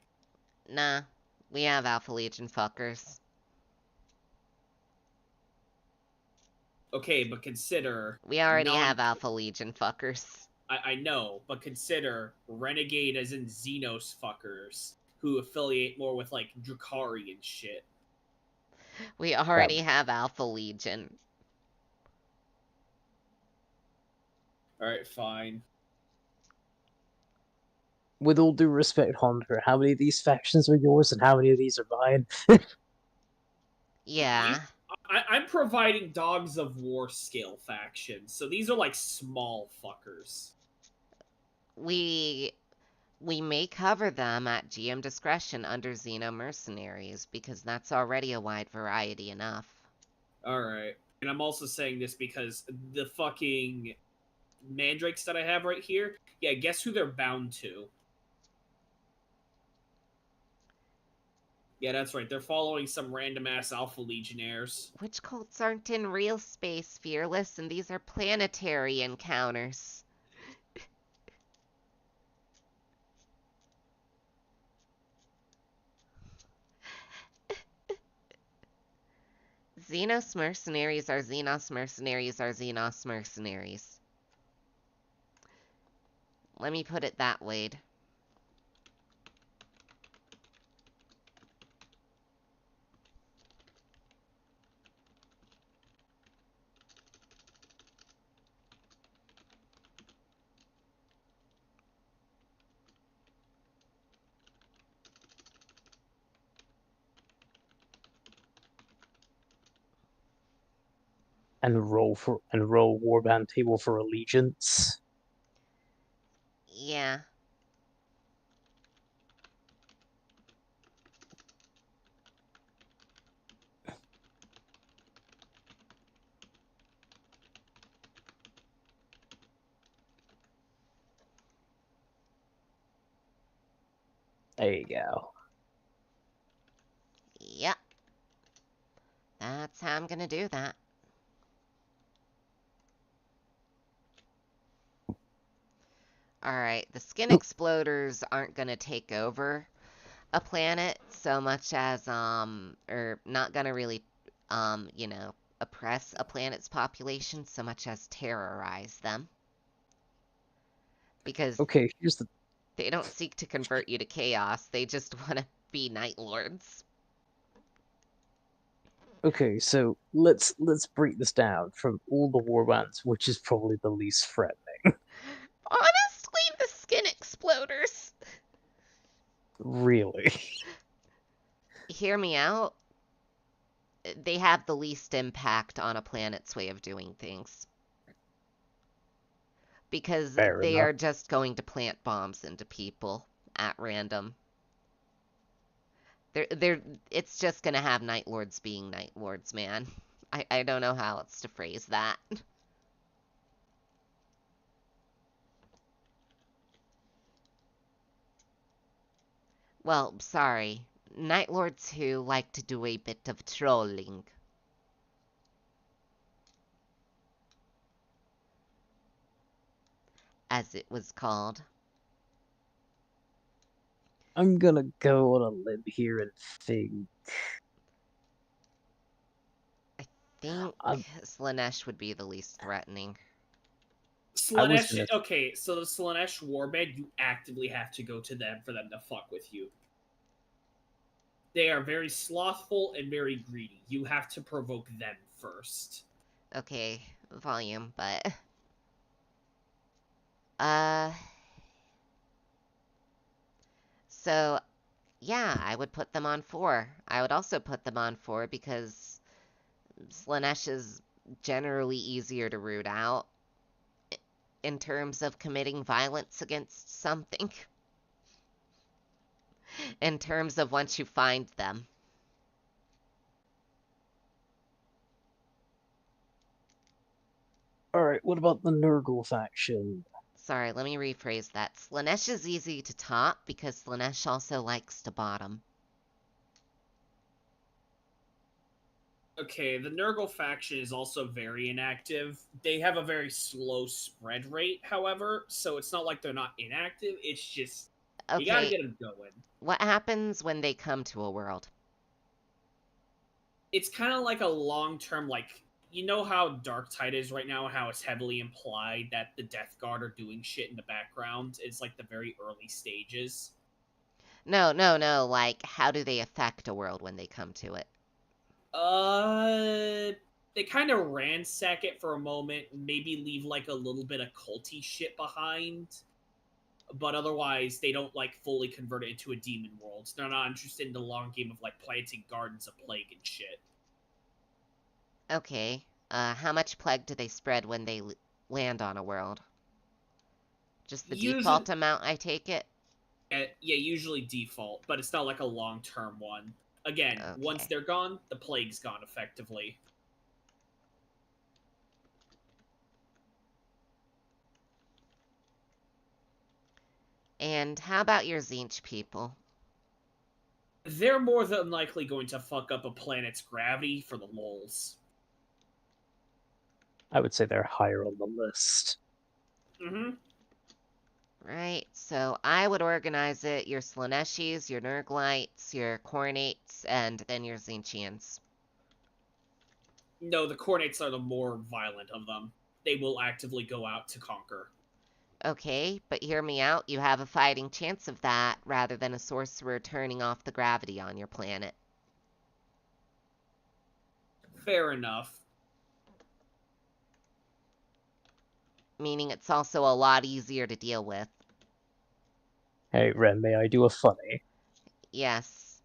Nah, we have Alpha Legion fuckers. Okay, but consider... We already have Alpha Legion fuckers. I know, but consider Renegade as in Xenos fuckers who affiliate more with, like, Drakari and shit. We already have Alpha Legion. Alright, fine. With all due respect, Hunter, how many of these factions are yours and how many of these are mine? Yeah. I'm providing Dogs of War scale factions, so these are like small fuckers. We may cover them at GM discretion under Xeno Mercenaries, because that's already a wide variety enough. Alright. And I'm also saying this because the fucking mandrakes that I have right here, yeah, guess who they're bound to? Yeah, that's right. They're following some random-ass Alpha Legionnaires. Which cults aren't in real space, Fearless, and these are planetary encounters. Xenos mercenaries are Xenos mercenaries are Xenos mercenaries. Let me put it that way. And roll warband table for allegiance. Yeah. There you go. Yep. That's how I'm gonna do that. Alright, the Skin Exploders aren't gonna take over a planet so much as, or not gonna really, you know, oppress a planet's population so much as terrorize them. Because Okay, here's the... they don't seek to convert you to chaos, they just want to be Night Lords. Okay, so let's break this down from all the warbands, which is probably the least threatening. Honestly, the Skin Exploders. Really? Hear me out. They have the least impact on a planet's way of doing things. Because Fair they enough. are just going to plant bombs into people at random. It's just gonna have Night Lords being Night Lords, man. I don't know how else to phrase that. Well, sorry. Night Lords who like to do a bit of trolling. as it was called. I'm gonna go on a limb here and think. I think Um, Slanesh would be the least threatening. I was Slanesh. gonna. Okay, so the Slanesh warband, you actively have to go to them for them to fuck with you. They are very slothful and very greedy. You have to provoke them first. Okay, volume, but... Uh... So, yeah, I would put them on 4. I would also put them on 4 because Slanesh is generally easier to root out in terms of committing violence against something. In terms of once you find them. Alright, what about the Nurgle faction? Sorry, let me rephrase that. Slanesh is easy to top because Slanesh also likes to bottom. Okay, the Nurgle faction is also very inactive. They have a very slow spread rate, however, so it's not like they're not inactive. It's just you gotta Okay, get them going. what happens when they come to a world? It's kind of like a long-term, like, you know how Darktide is right now, how it's heavily implied that the Death Guard are doing shit in the background. It's like the very early stages. No, like, how do they affect a world when they come to it? They kind of ransack it for a moment, maybe leave like a little bit of culty shit behind, but otherwise they don't like fully convert it into a demon world. They're not interested in the long game of like planting gardens of plague and shit. Okay, how much plague do they spread when they land on a world? Just the Usually, default amount, I take it? yeah, usually default, but it's not like a long-term one. Again, once Okay. they're gone, the plague's gone effectively. And how about your Zinch people? They're more than likely going to fuck up a planet's gravity for the lulz. I would say they're higher on the list. Mm-hmm. Right, so I would organize it, your Slaneshis, your Nurglites, your Cornates, and then your Zinchians. No, the Cornates are the more violent of them. They will actively go out to conquer. Okay, but hear me out, you have a fighting chance of that, rather than a sorcerer turning off the gravity on your planet. Fair enough. Meaning it's also a lot easier to deal with. Hey, Ren, may I do a funny? Yes.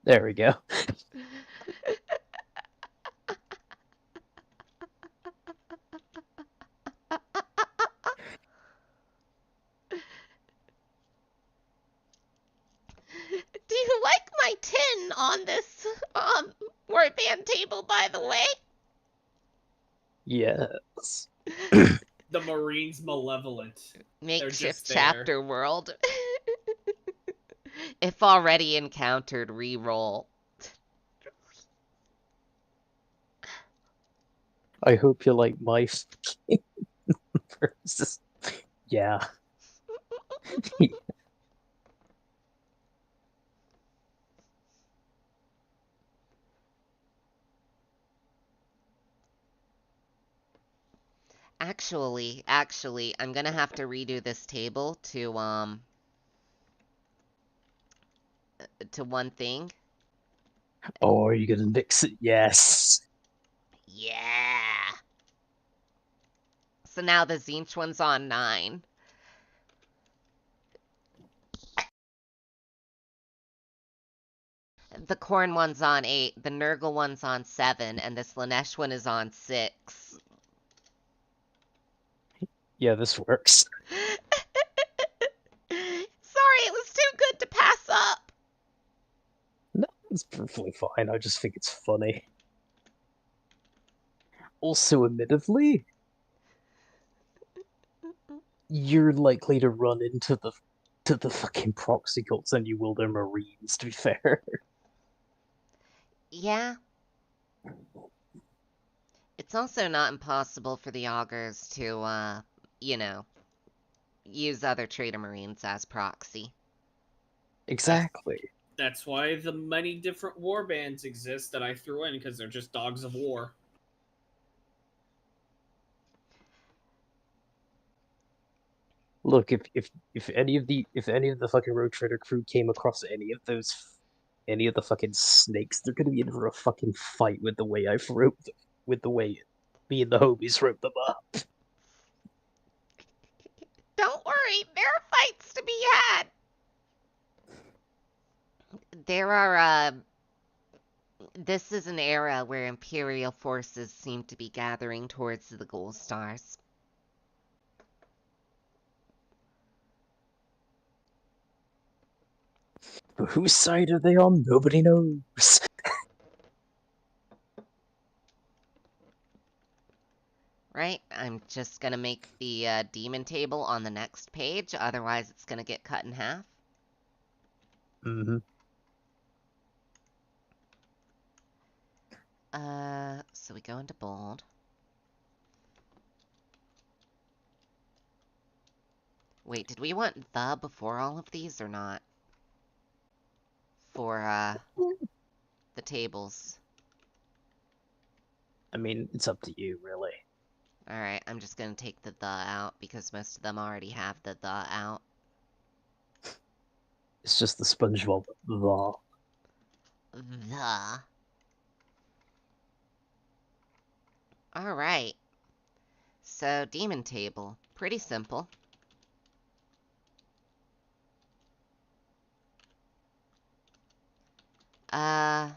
There we go. Do you like my tin on this warband table, by the way? Yes. The Marines malevolent. Makeshift just there. chapter world. If already encountered, re-roll. I hope you like my versus. Yeah. Actually, I'm gonna have to redo this table to one thing. Oh, are you gonna mix it? Yes. Yeah. So now the Zinch one's on 9. The Corn one's on 8, the Nurgle one's on 7, and the Slanesh one is on 6. Yeah, this works. Sorry, it was too good to pass up. No, it's perfectly fine. I just think it's funny. Also, admittedly, you're likely to run into the fucking proxy cults than you will their Marines, to be fair. Yeah. It's also not impossible for the augurs to, you know, use other trader marines as proxy. Exactly. That's why the many different war bands exist that I threw in, because they're just dogs of war. Look, if any of the fucking road trader crew came across any of the fucking snakes, they're gonna be in for a fucking fight with the way with the way me and the homies wrote them up. Don't worry, there are fights to be had. There are, this is an era where Imperial forces seem to be gathering towards the Gold Stars. But whose side are they on? Nobody knows. Right? I'm just gonna make the demon table on the next page, otherwise it's gonna get cut in half. Mm-hmm. So we go into bold. Wait, did we want the before all of these or not? For, the tables. I mean, it's up to you, really. Alright, I'm just gonna take the out because most of them already have the out. It's just the SpongeBob the. The. Alright. So, demon table. Pretty simple. Alright.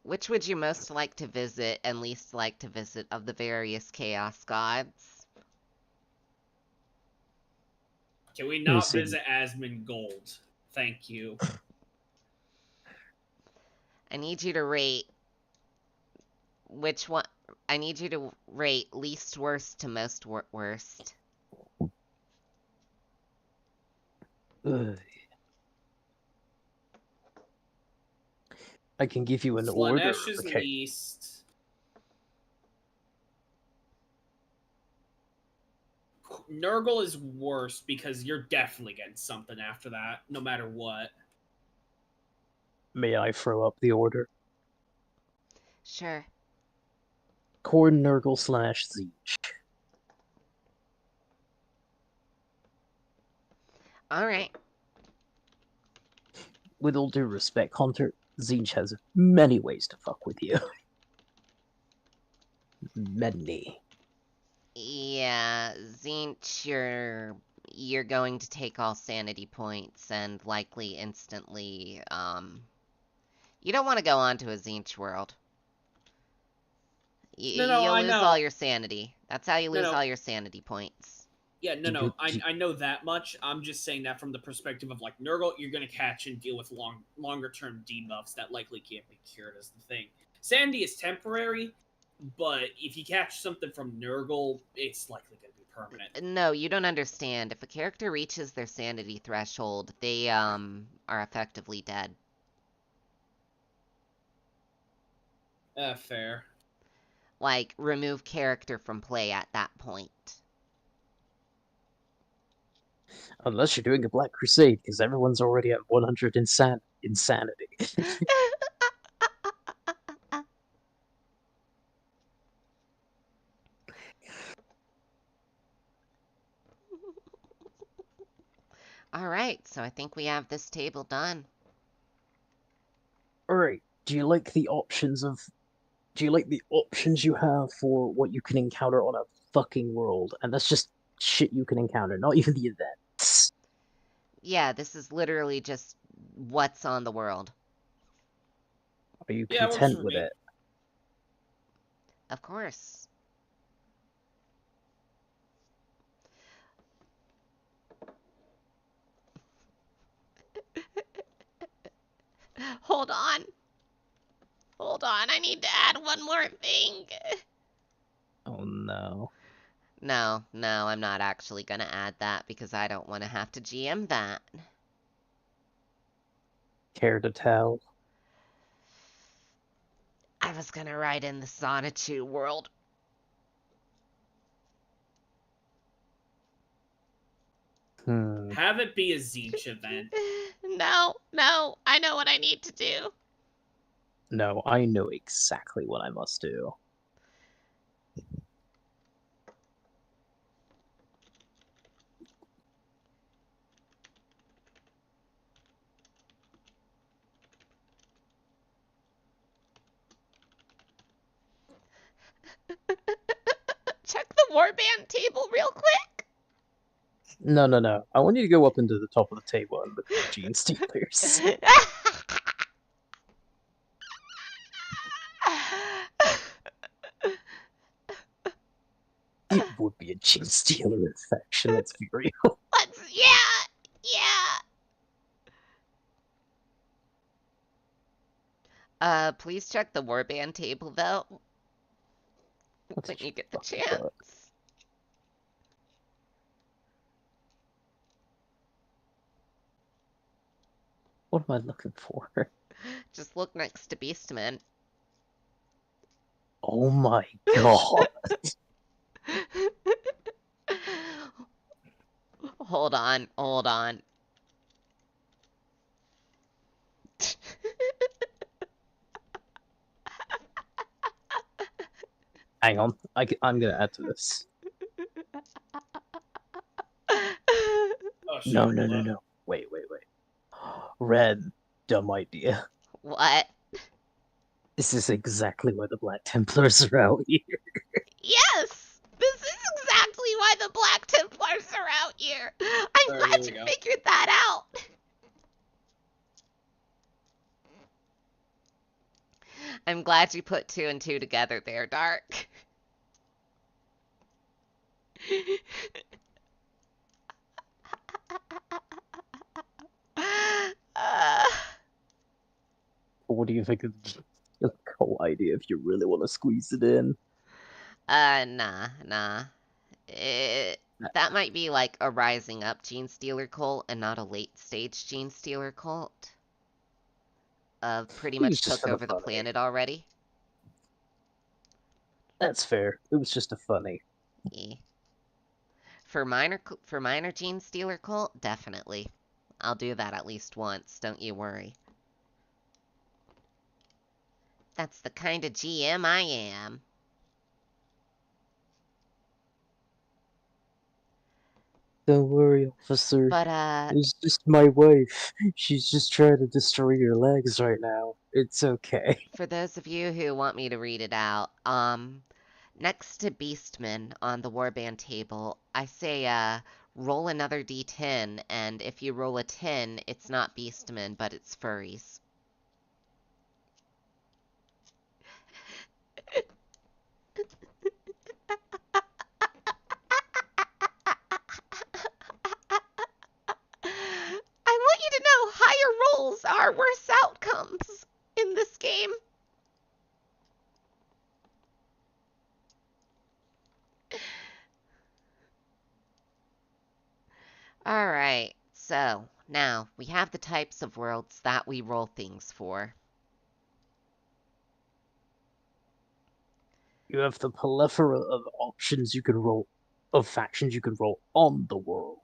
Which would you most like to visit and least like to visit of the various chaos gods? Can we me not see. visit Asmongold? Thank you. I need you to rate which one. I need you to rate least worst to most worst. Ugh. I can give you an order. Slanesh is Okay. least. Nurgle is worse because you're definitely getting something after that, no matter what. May I throw up the order? Sure. Corn Nurgle / Siege. Alright. With all due respect, Hunter, Zinch has many ways to fuck with you. Many. Yeah, Zinch, you're going to take all sanity points and likely instantly, you don't want to go on to a Zinch world. No, You'll I lose know. all your sanity. That's how you lose No. all your sanity points. Yeah, no. I know that much. I'm just saying that from the perspective of like Nurgle, you're gonna catch and deal with longer term debuffs that likely can't be cured as the thing. Sandy is temporary, but if you catch something from Nurgle, it's likely gonna be permanent. No, you don't understand. If a character reaches their sanity threshold, they, are effectively dead. Fair. Like, remove character from play at that point. Unless you're doing a Black Crusade, because everyone's already at 100 insanity. Alright, so I think we have this table done. Alright, do you like the options you have for what you can encounter on a fucking world? And that's just shit you can encounter, not even the events. Yeah, this is literally just what's on the world. Are you Yeah, it works content for with me. it? Of course. Hold on. Hold on, I need to add one more thing. Oh no. No, I'm not actually gonna add that because I don't want to have to GM that. Care to tell? I was gonna write in the Sonitude world. Have it be a Zeech event. No, I know what I need to do. No, I know exactly what I must do. Check the warband table real quick. No. I want you to go up into the top of the table and look at the gene stealers. It would be a gene stealer infection, let's be real. Yeah. Please check the warband table though. When you get the chance. What am I looking for? Just look next to Beastman. Oh my god. Hold on. Hang on, I'm gonna add to this. Oh, shit, No. hold up. Wait. Red, dumb idea. What? This is exactly why the Black Templars are out here. Yes! This is exactly why the Black Templars are out here. I'm Alright, glad here you we go. figured that out. I'm glad you put 2 and 2 together there, Dark. What do you think of the whole idea if you really want to squeeze it in? Nah. That might be like a rising up gene stealer cult and not a late stage gene stealer cult. Pretty It was much just took kinda over the funny. planet already. That's fair. It was just a funny. Yeah. For minor gene stealer cult, definitely. I'll do that at least once, don't you worry. That's the kind of GM I am. Don't worry, officer. But, It's just my wife. She's just trying to destroy your legs right now. It's okay. for those of you who want me to read it out, next to Beastman on the warband table, I say, roll another d10, and if you roll a 10, it's not Beastman, but it's furries. I want you to know higher rolls are worse outcomes in this game. Alright, so now we have the types of worlds that we roll things for. You have the plethora of options you can roll, of factions you can roll on the world.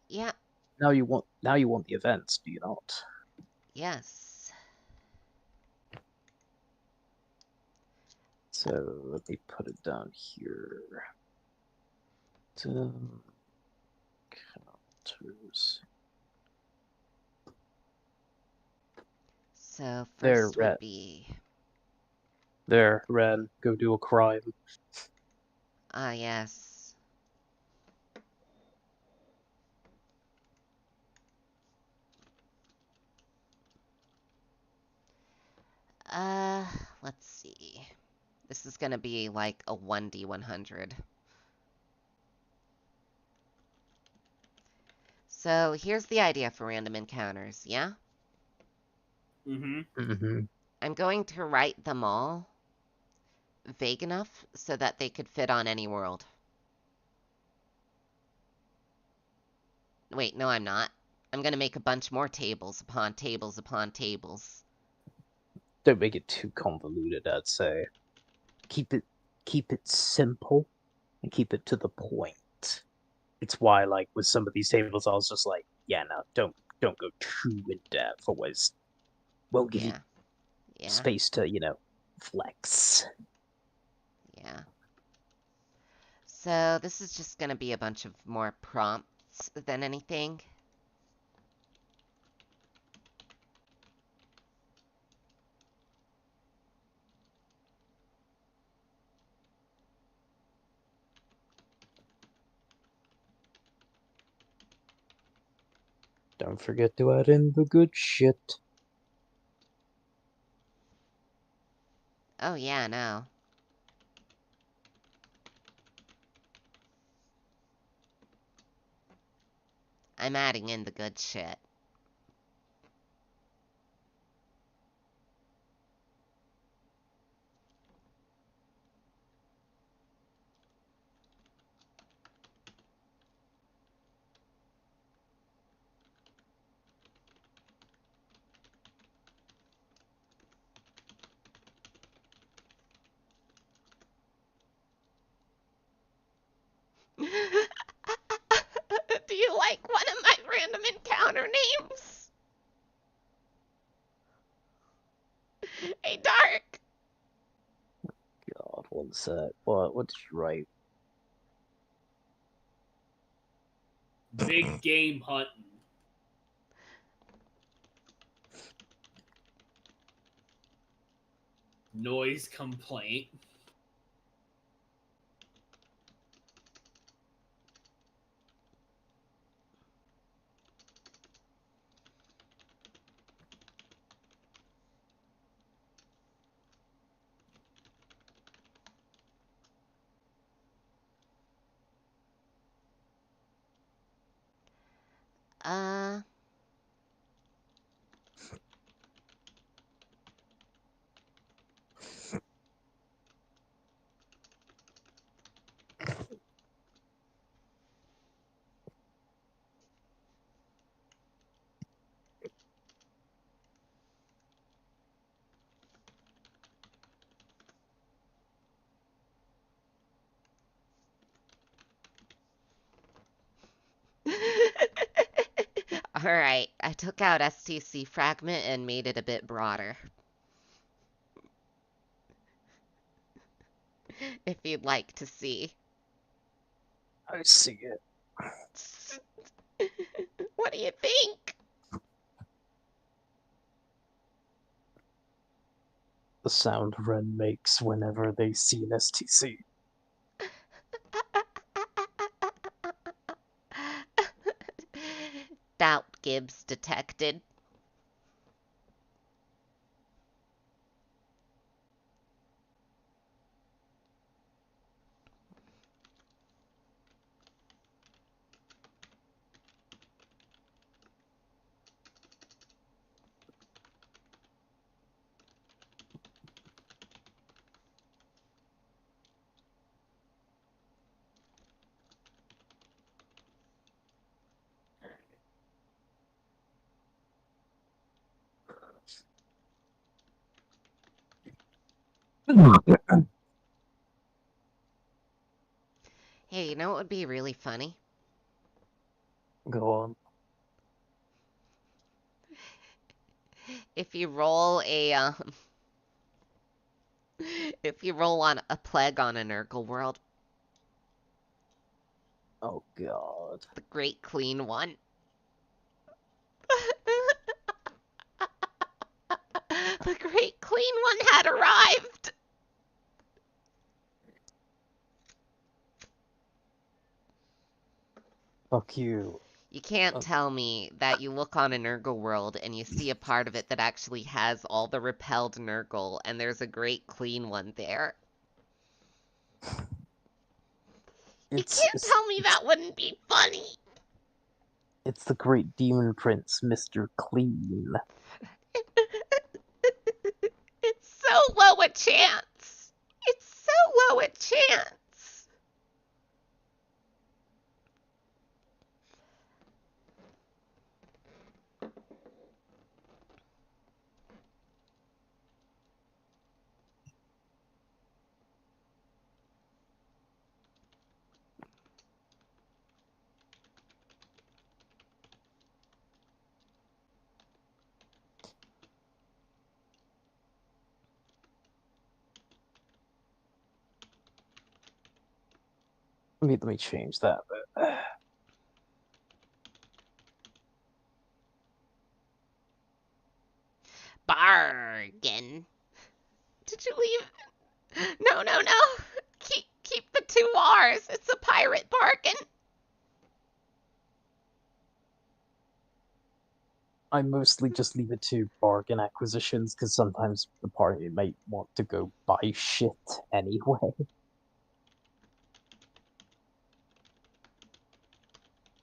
Yeah, Now you want the events, do you not? yes. So let me put it down here. Counters. So There, first Red. would be... There, Ren, go do a crime. Ah, yes. Let's see. This is gonna be like a 1d100. So here's the idea for random encounters, yeah? Mm-hmm. I'm going to write them all vague enough so that they could fit on any world. Wait, no, I'm not. I'm gonna make a bunch more tables upon tables upon tables. Don't make it too convoluted, I'd say. Keep it simple and keep it to the point. It's why, like, with some of these tables, I was just like, yeah, no, don't go too in depth, otherwise won't give you Yeah. space to, flex. Yeah. So this is just gonna be a bunch of more prompts than anything. Don't forget to add in the good shit. Oh yeah, no. I'm adding in the good shit. Do you like one of my random encounter names? Hey, Dark. God, one sec. What did you write? Big game hunting. Noise complaint. Uh, Alright, I took out STC fragment and made it a bit broader. If you'd like to see. I see it. What do you think? The sound Ren makes whenever they see an STC. Doubt Gibbs detected. Hey, you know what would be really funny? Go on. If you roll if you roll on a plague on a Nurgle world, Oh god. the Great Clean One. The Great Clean One had arrived! Fuck you. You can't tell me that you look on a Nurgle world and you see a part of it that actually has all the repelled Nurgle, and there's a Great Clean One there. You can't tell me that wouldn't be funny! It's the great demon prince, Mr. Clean. It's so low a chance! It's so low a chance! Let me change that a bit. Bargain. Did you leave? No, no, no. Keep the 2 R's. It's a pirate bargain. I mostly just leave it to bargain acquisitions because sometimes the party might want to go buy shit anyway.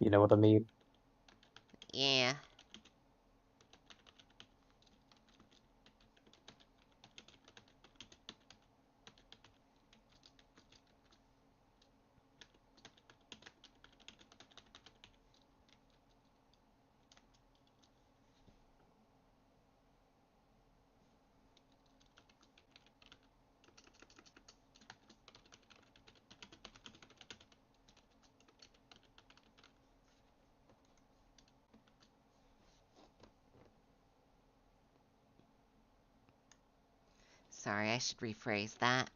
You know what I mean? Yeah. Sorry, I should rephrase that.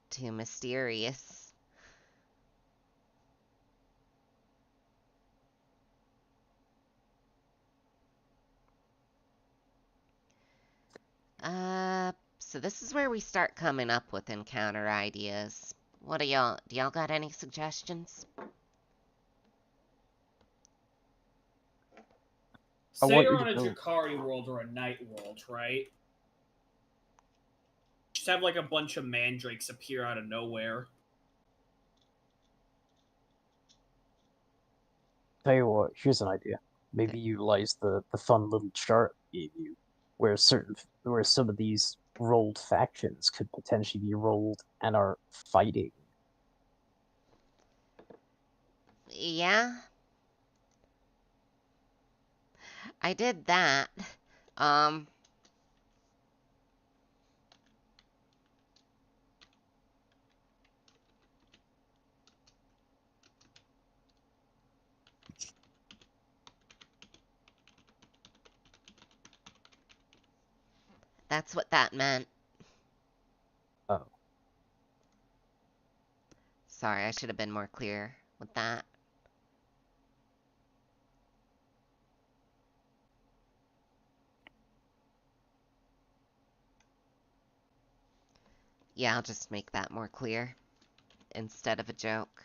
Too mysterious. So this is where we start coming up with encounter ideas. What do y'all got any suggestions? Say want you're you on to a go. Drakari world or a night world, right? Just have like a bunch of mandrakes appear out of nowhere. Tell you what, here's an idea. Maybe utilize the fun little chart I gave you, where some of these rolled factions could potentially be rolled and are fighting. Yeah. I did that. Um, that's what that meant. Oh, Sorry, I should have been more clear with that. Yeah, I'll just make that more clear instead of a joke.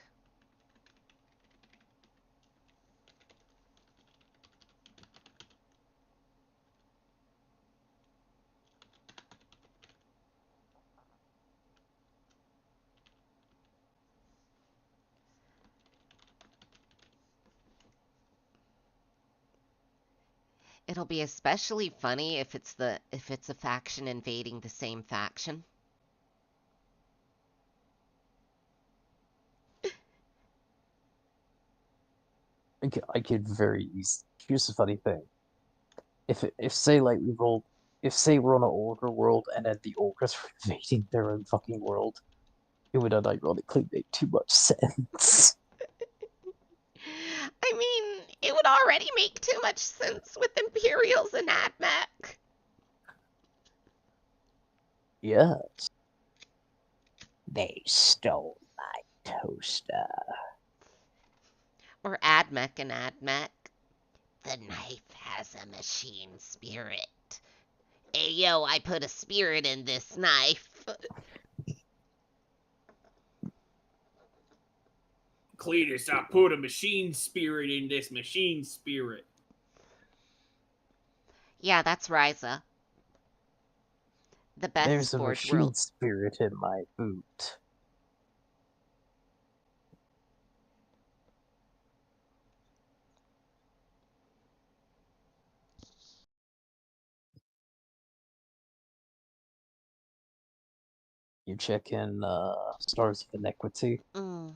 It'll be especially funny if it's a faction invading the same faction. I could very easily. Here's the funny thing: if say like we rolled, if say we're on an ogre world and then the ogres were invading their own fucking world, it would unironically make too much sense. I mean, it would already make too much sense with Imperials and AdMech. Yes. They stole my toaster. Or AdMech and AdMech. The knife has a machine spirit. Ayo, I put a spirit in this knife. Cletus, I put a machine spirit in this machine spirit. Yeah, that's Ryza. The best There's a Forge machine World. spirit in my boot. You check in Stars of Inequity. Mm.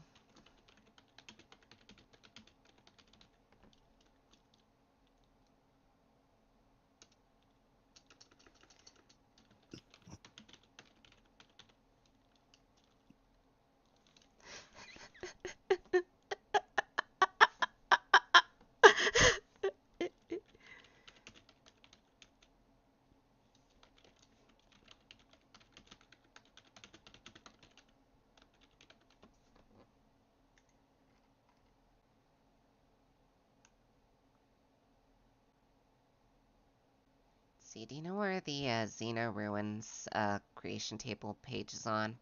see, do you know where the Xeno Ruins creation table page is on?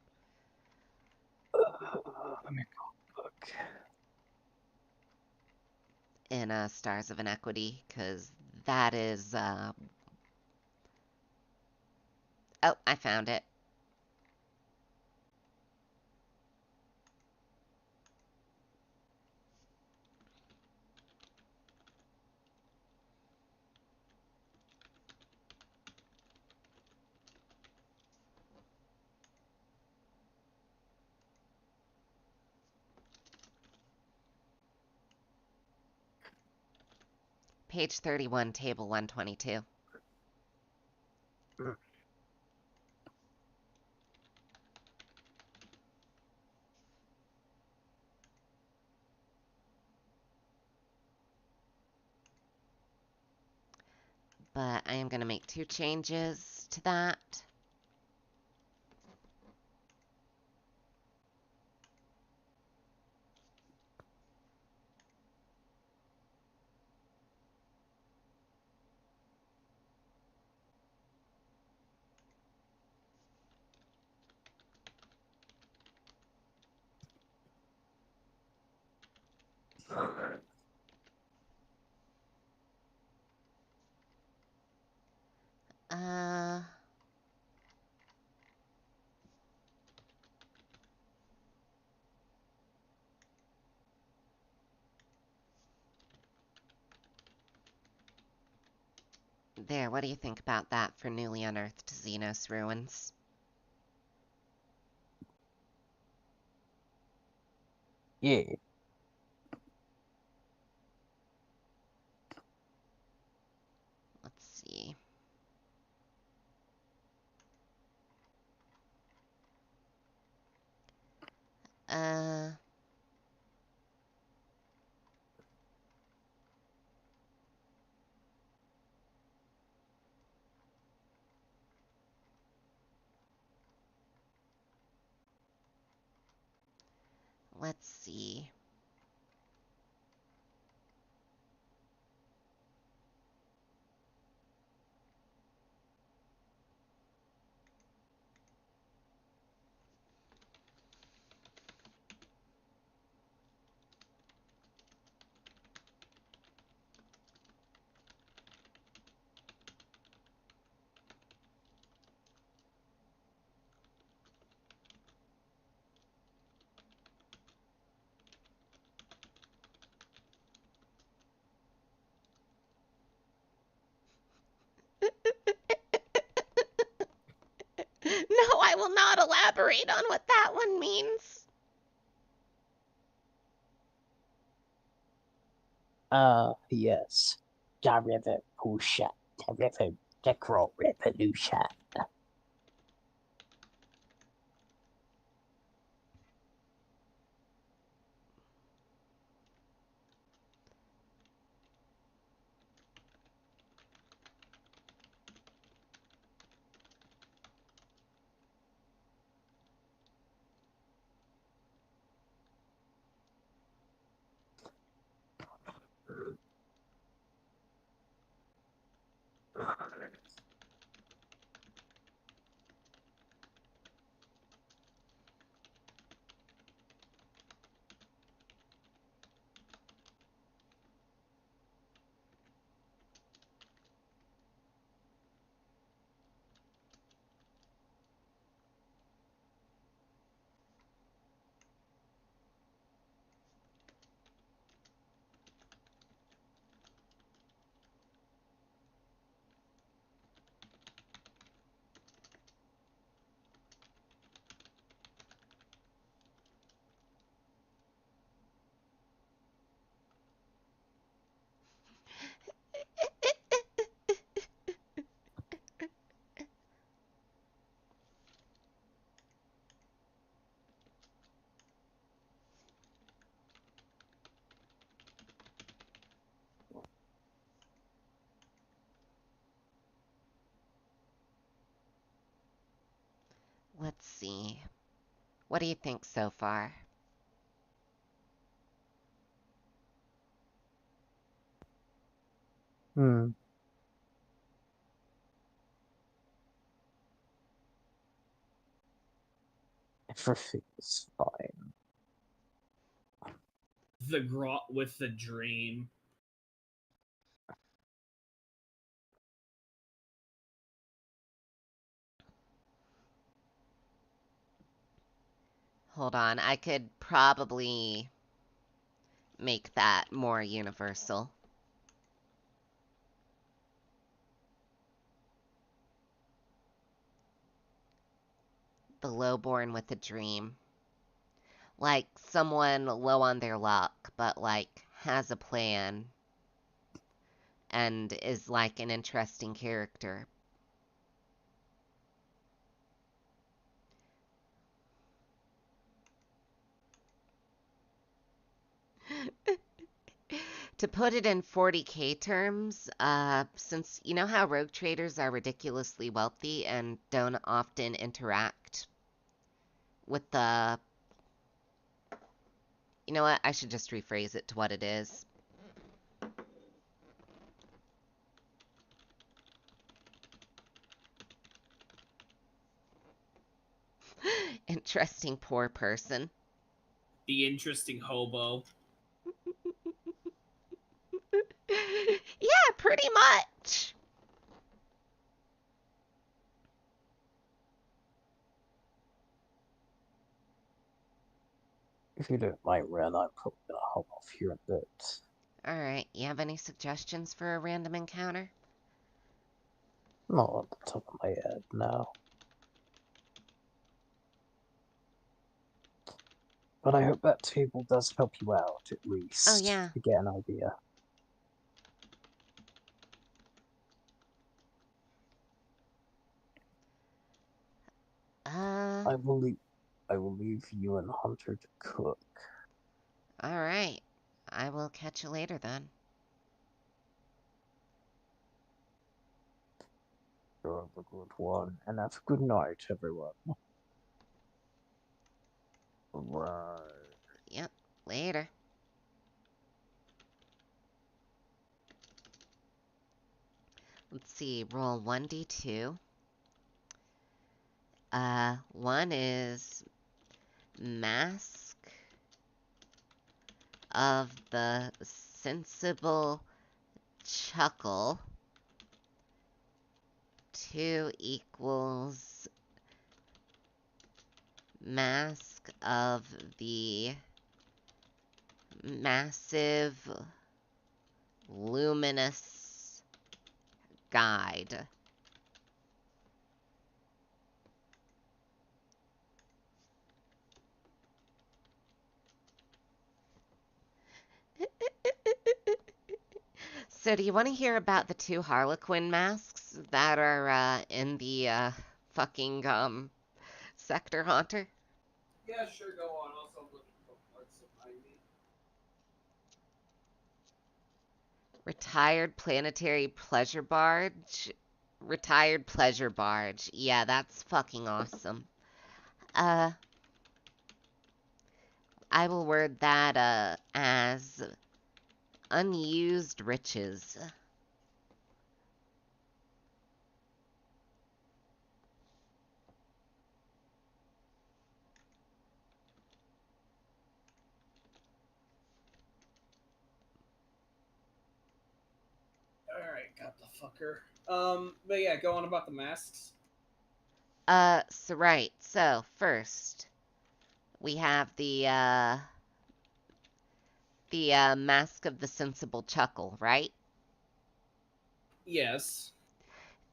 Let me look. In Stars of Inequity, because that is... Oh, I found it. Page 31, table 122. But I am going to make 2 changes to that. Uh... There, what do you think about that for newly unearthed Xenos ruins? Yeah. Let's see. Uh... Let's see. No, I will not elaborate on what that one means. Yes. The river Pusha. The river Decro Revolution. Let's see. What do you think so far? Hmm. Everything is fine. The grot with the dream. Hold on, I could probably make that more universal. The lowborn with a dream. Like someone low on their luck, but like has a plan and is like an interesting character. To put it in 40K terms, since you know how rogue traders are ridiculously wealthy and don't often interact with the... You know what? I should just rephrase it to what it is. Interesting poor person. The interesting hobo. Yeah, pretty much. If you don't mind, Ren, I'm probably gonna hop off here in a bit. Alright, you have any suggestions for a random encounter? Not on the top of my head now. But I hope that table does help you out, at least. Oh, yeah. To get an idea. I will leave you and Hunter to cook. Alright. I will catch you later then. You're a good one, and have a good night, everyone. Right. Yep, later. Let's see, roll 1d2. One is Mask of the Sensible Chuckle. 2 equals Mask of the Massive Luminous Guide. So do you want to hear about the 2 Harlequin masks that are in the fucking Sector Haunter? Yeah, sure, go on. Also, I'm looking for parts behind me. Retired planetary pleasure barge. Retired pleasure barge. Yeah, that's fucking awesome. I will word that as unused riches. Alright, got the fucker. But yeah, go on about the masks. So right. So first, we have the Mask of the Sensible Chuckle, right? Yes.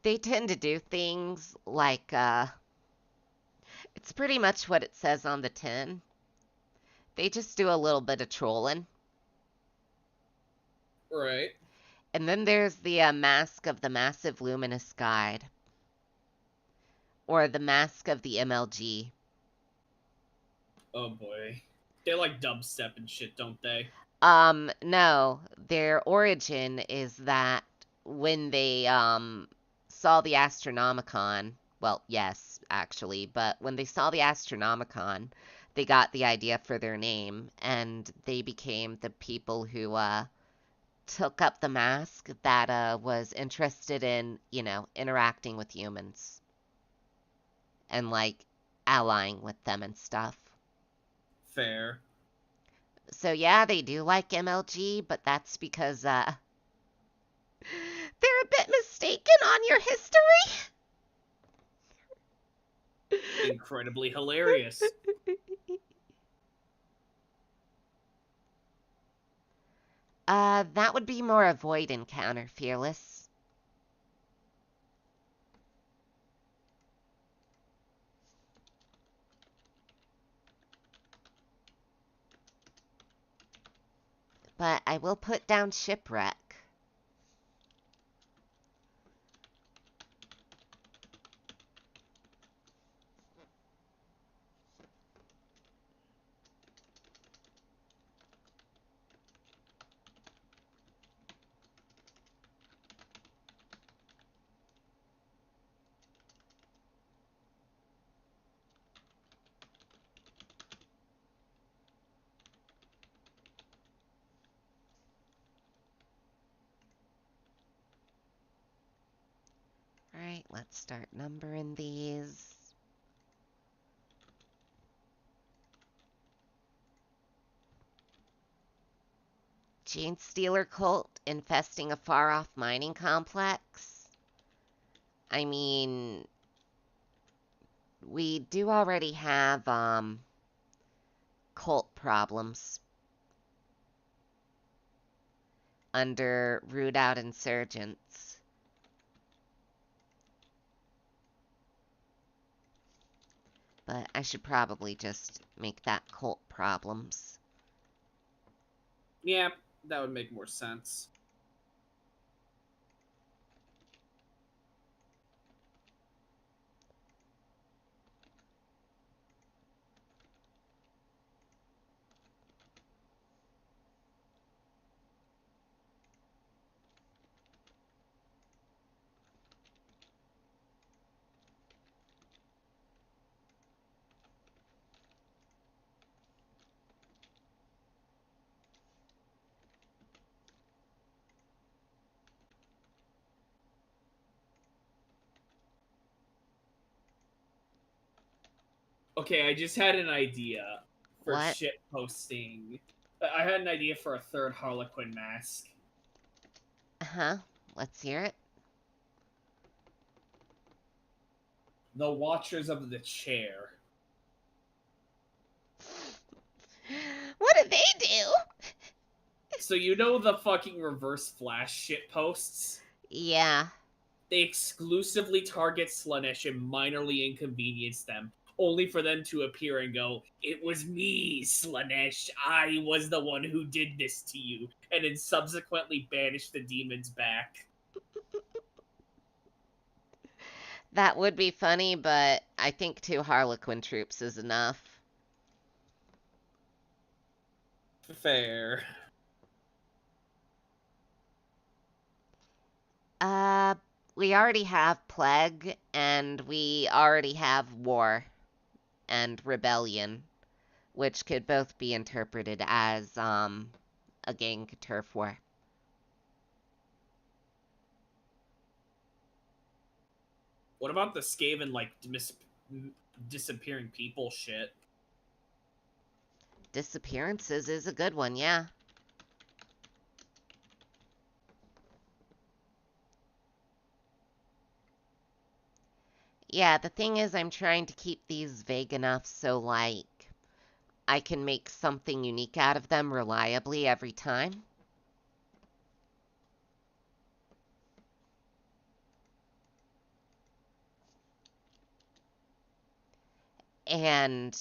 They tend to do things like, it's pretty much what it says on the tin. They just do a little bit of trolling. Right. And then there's the Mask of the Massive Luminous Guide. Or the Mask of the MLG. Oh boy. They like dubstep and shit, don't they? No. Their origin is that when they, saw the Astronomicon, well, yes, actually, but when they saw the Astronomicon, they got the idea for their name, and they became the people who, took up the mask that, was interested in, you know, interacting with humans. And, like, allying with them and stuff. Fair. So yeah, they do like MLG, but that's because they're a bit mistaken on your history. Incredibly hilarious. That would be more a void encounter, Fearless. But I will put down Shipwreck. Alright, let's start numbering these. Gene Stealer cult infesting a far-off mining complex. I mean, we do already have, cult problems under root out insurgents. But I should probably just make that cult problems. Yeah, that would make more sense. Okay, I just had an idea for What? shit posting. I had an idea for a third Harlequin mask. Uh-huh. Let's hear it. The Watchers of the Chair. What do they do? So you know the fucking Reverse Flash shit posts? Yeah. They exclusively target Slaanesh and minorly inconvenience them, only for them to appear and go, "It was me, Slaanesh. I was the one who did this to you," and then subsequently banish the demons back. That would be funny, but I think 2 Harlequin troops is enough. Fair. We already have Plague, and we already have War and Rebellion, which could both be interpreted as, a gang turf war. What about the Skaven, like, disappearing people shit? Disappearances is a good one, yeah. Yeah, the thing is I'm trying to keep these vague enough so, like, I can make something unique out of them reliably every time. And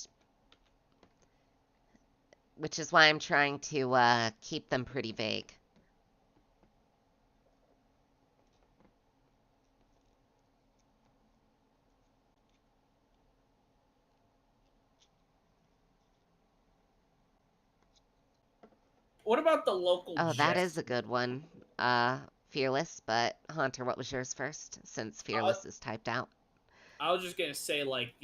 which is why I'm trying to keep them pretty vague. What about the local Oh, that is a jester? good one. Fearless, but Haunter, what was yours first? Since Fearless is typed out. I was just gonna say, like,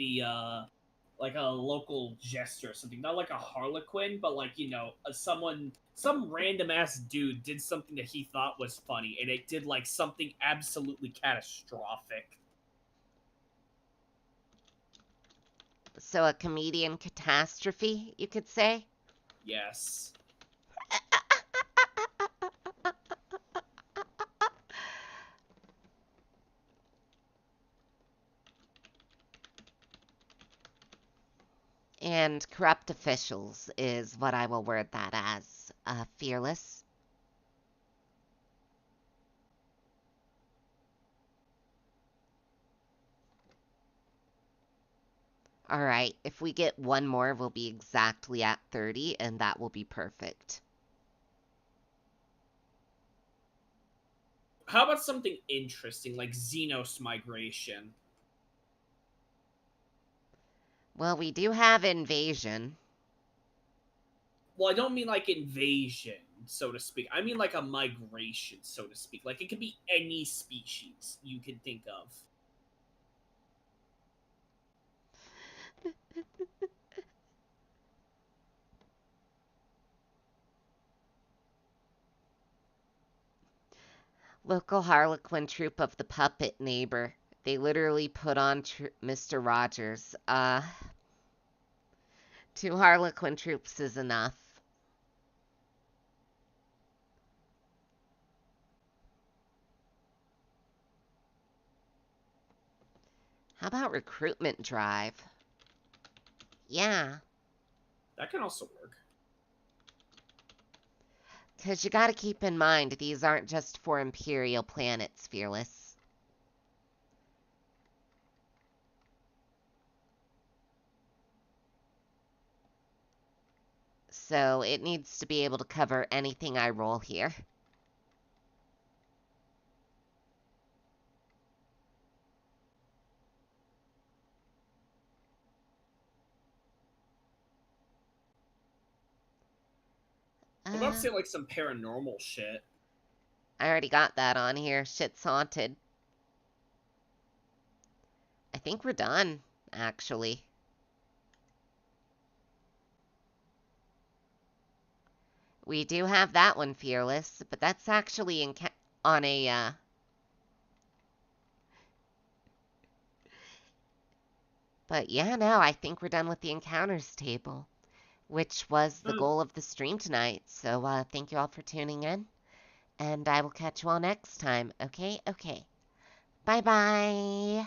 like a local jester or something. Not like a Harlequin, but like, you know, some random ass dude did something that he thought was funny, and it did like something absolutely catastrophic. So a comedian catastrophe, you could say? Yes. And corrupt officials is what I will word that as. Fearless. Alright, if we get one more, we'll be exactly at 30, and that will be perfect. How about something interesting like Xenos migration? Well, we do have invasion. Well, I don't mean like invasion, so to speak. I mean like a migration, so to speak. Like it could be any species you can think of. Local Harlequin troop of the puppet neighbor. They literally put on Mr. Rogers. 2 Harlequin troops is enough. How about recruitment drive? Yeah, That can also work. because you gotta keep in mind these aren't just for Imperial planets, Fearless. So it needs to be able to cover anything I roll here. I'm about to say like some paranormal shit. I already got that on here. Shit's haunted. I think we're done, actually. We do have that one, Fearless, but that's actually on a, But yeah, no, I think we're done with the encounters table, which was the goal of the stream tonight. So, thank you all for tuning in, and I will catch you all next time. Okay? Okay. Bye-bye.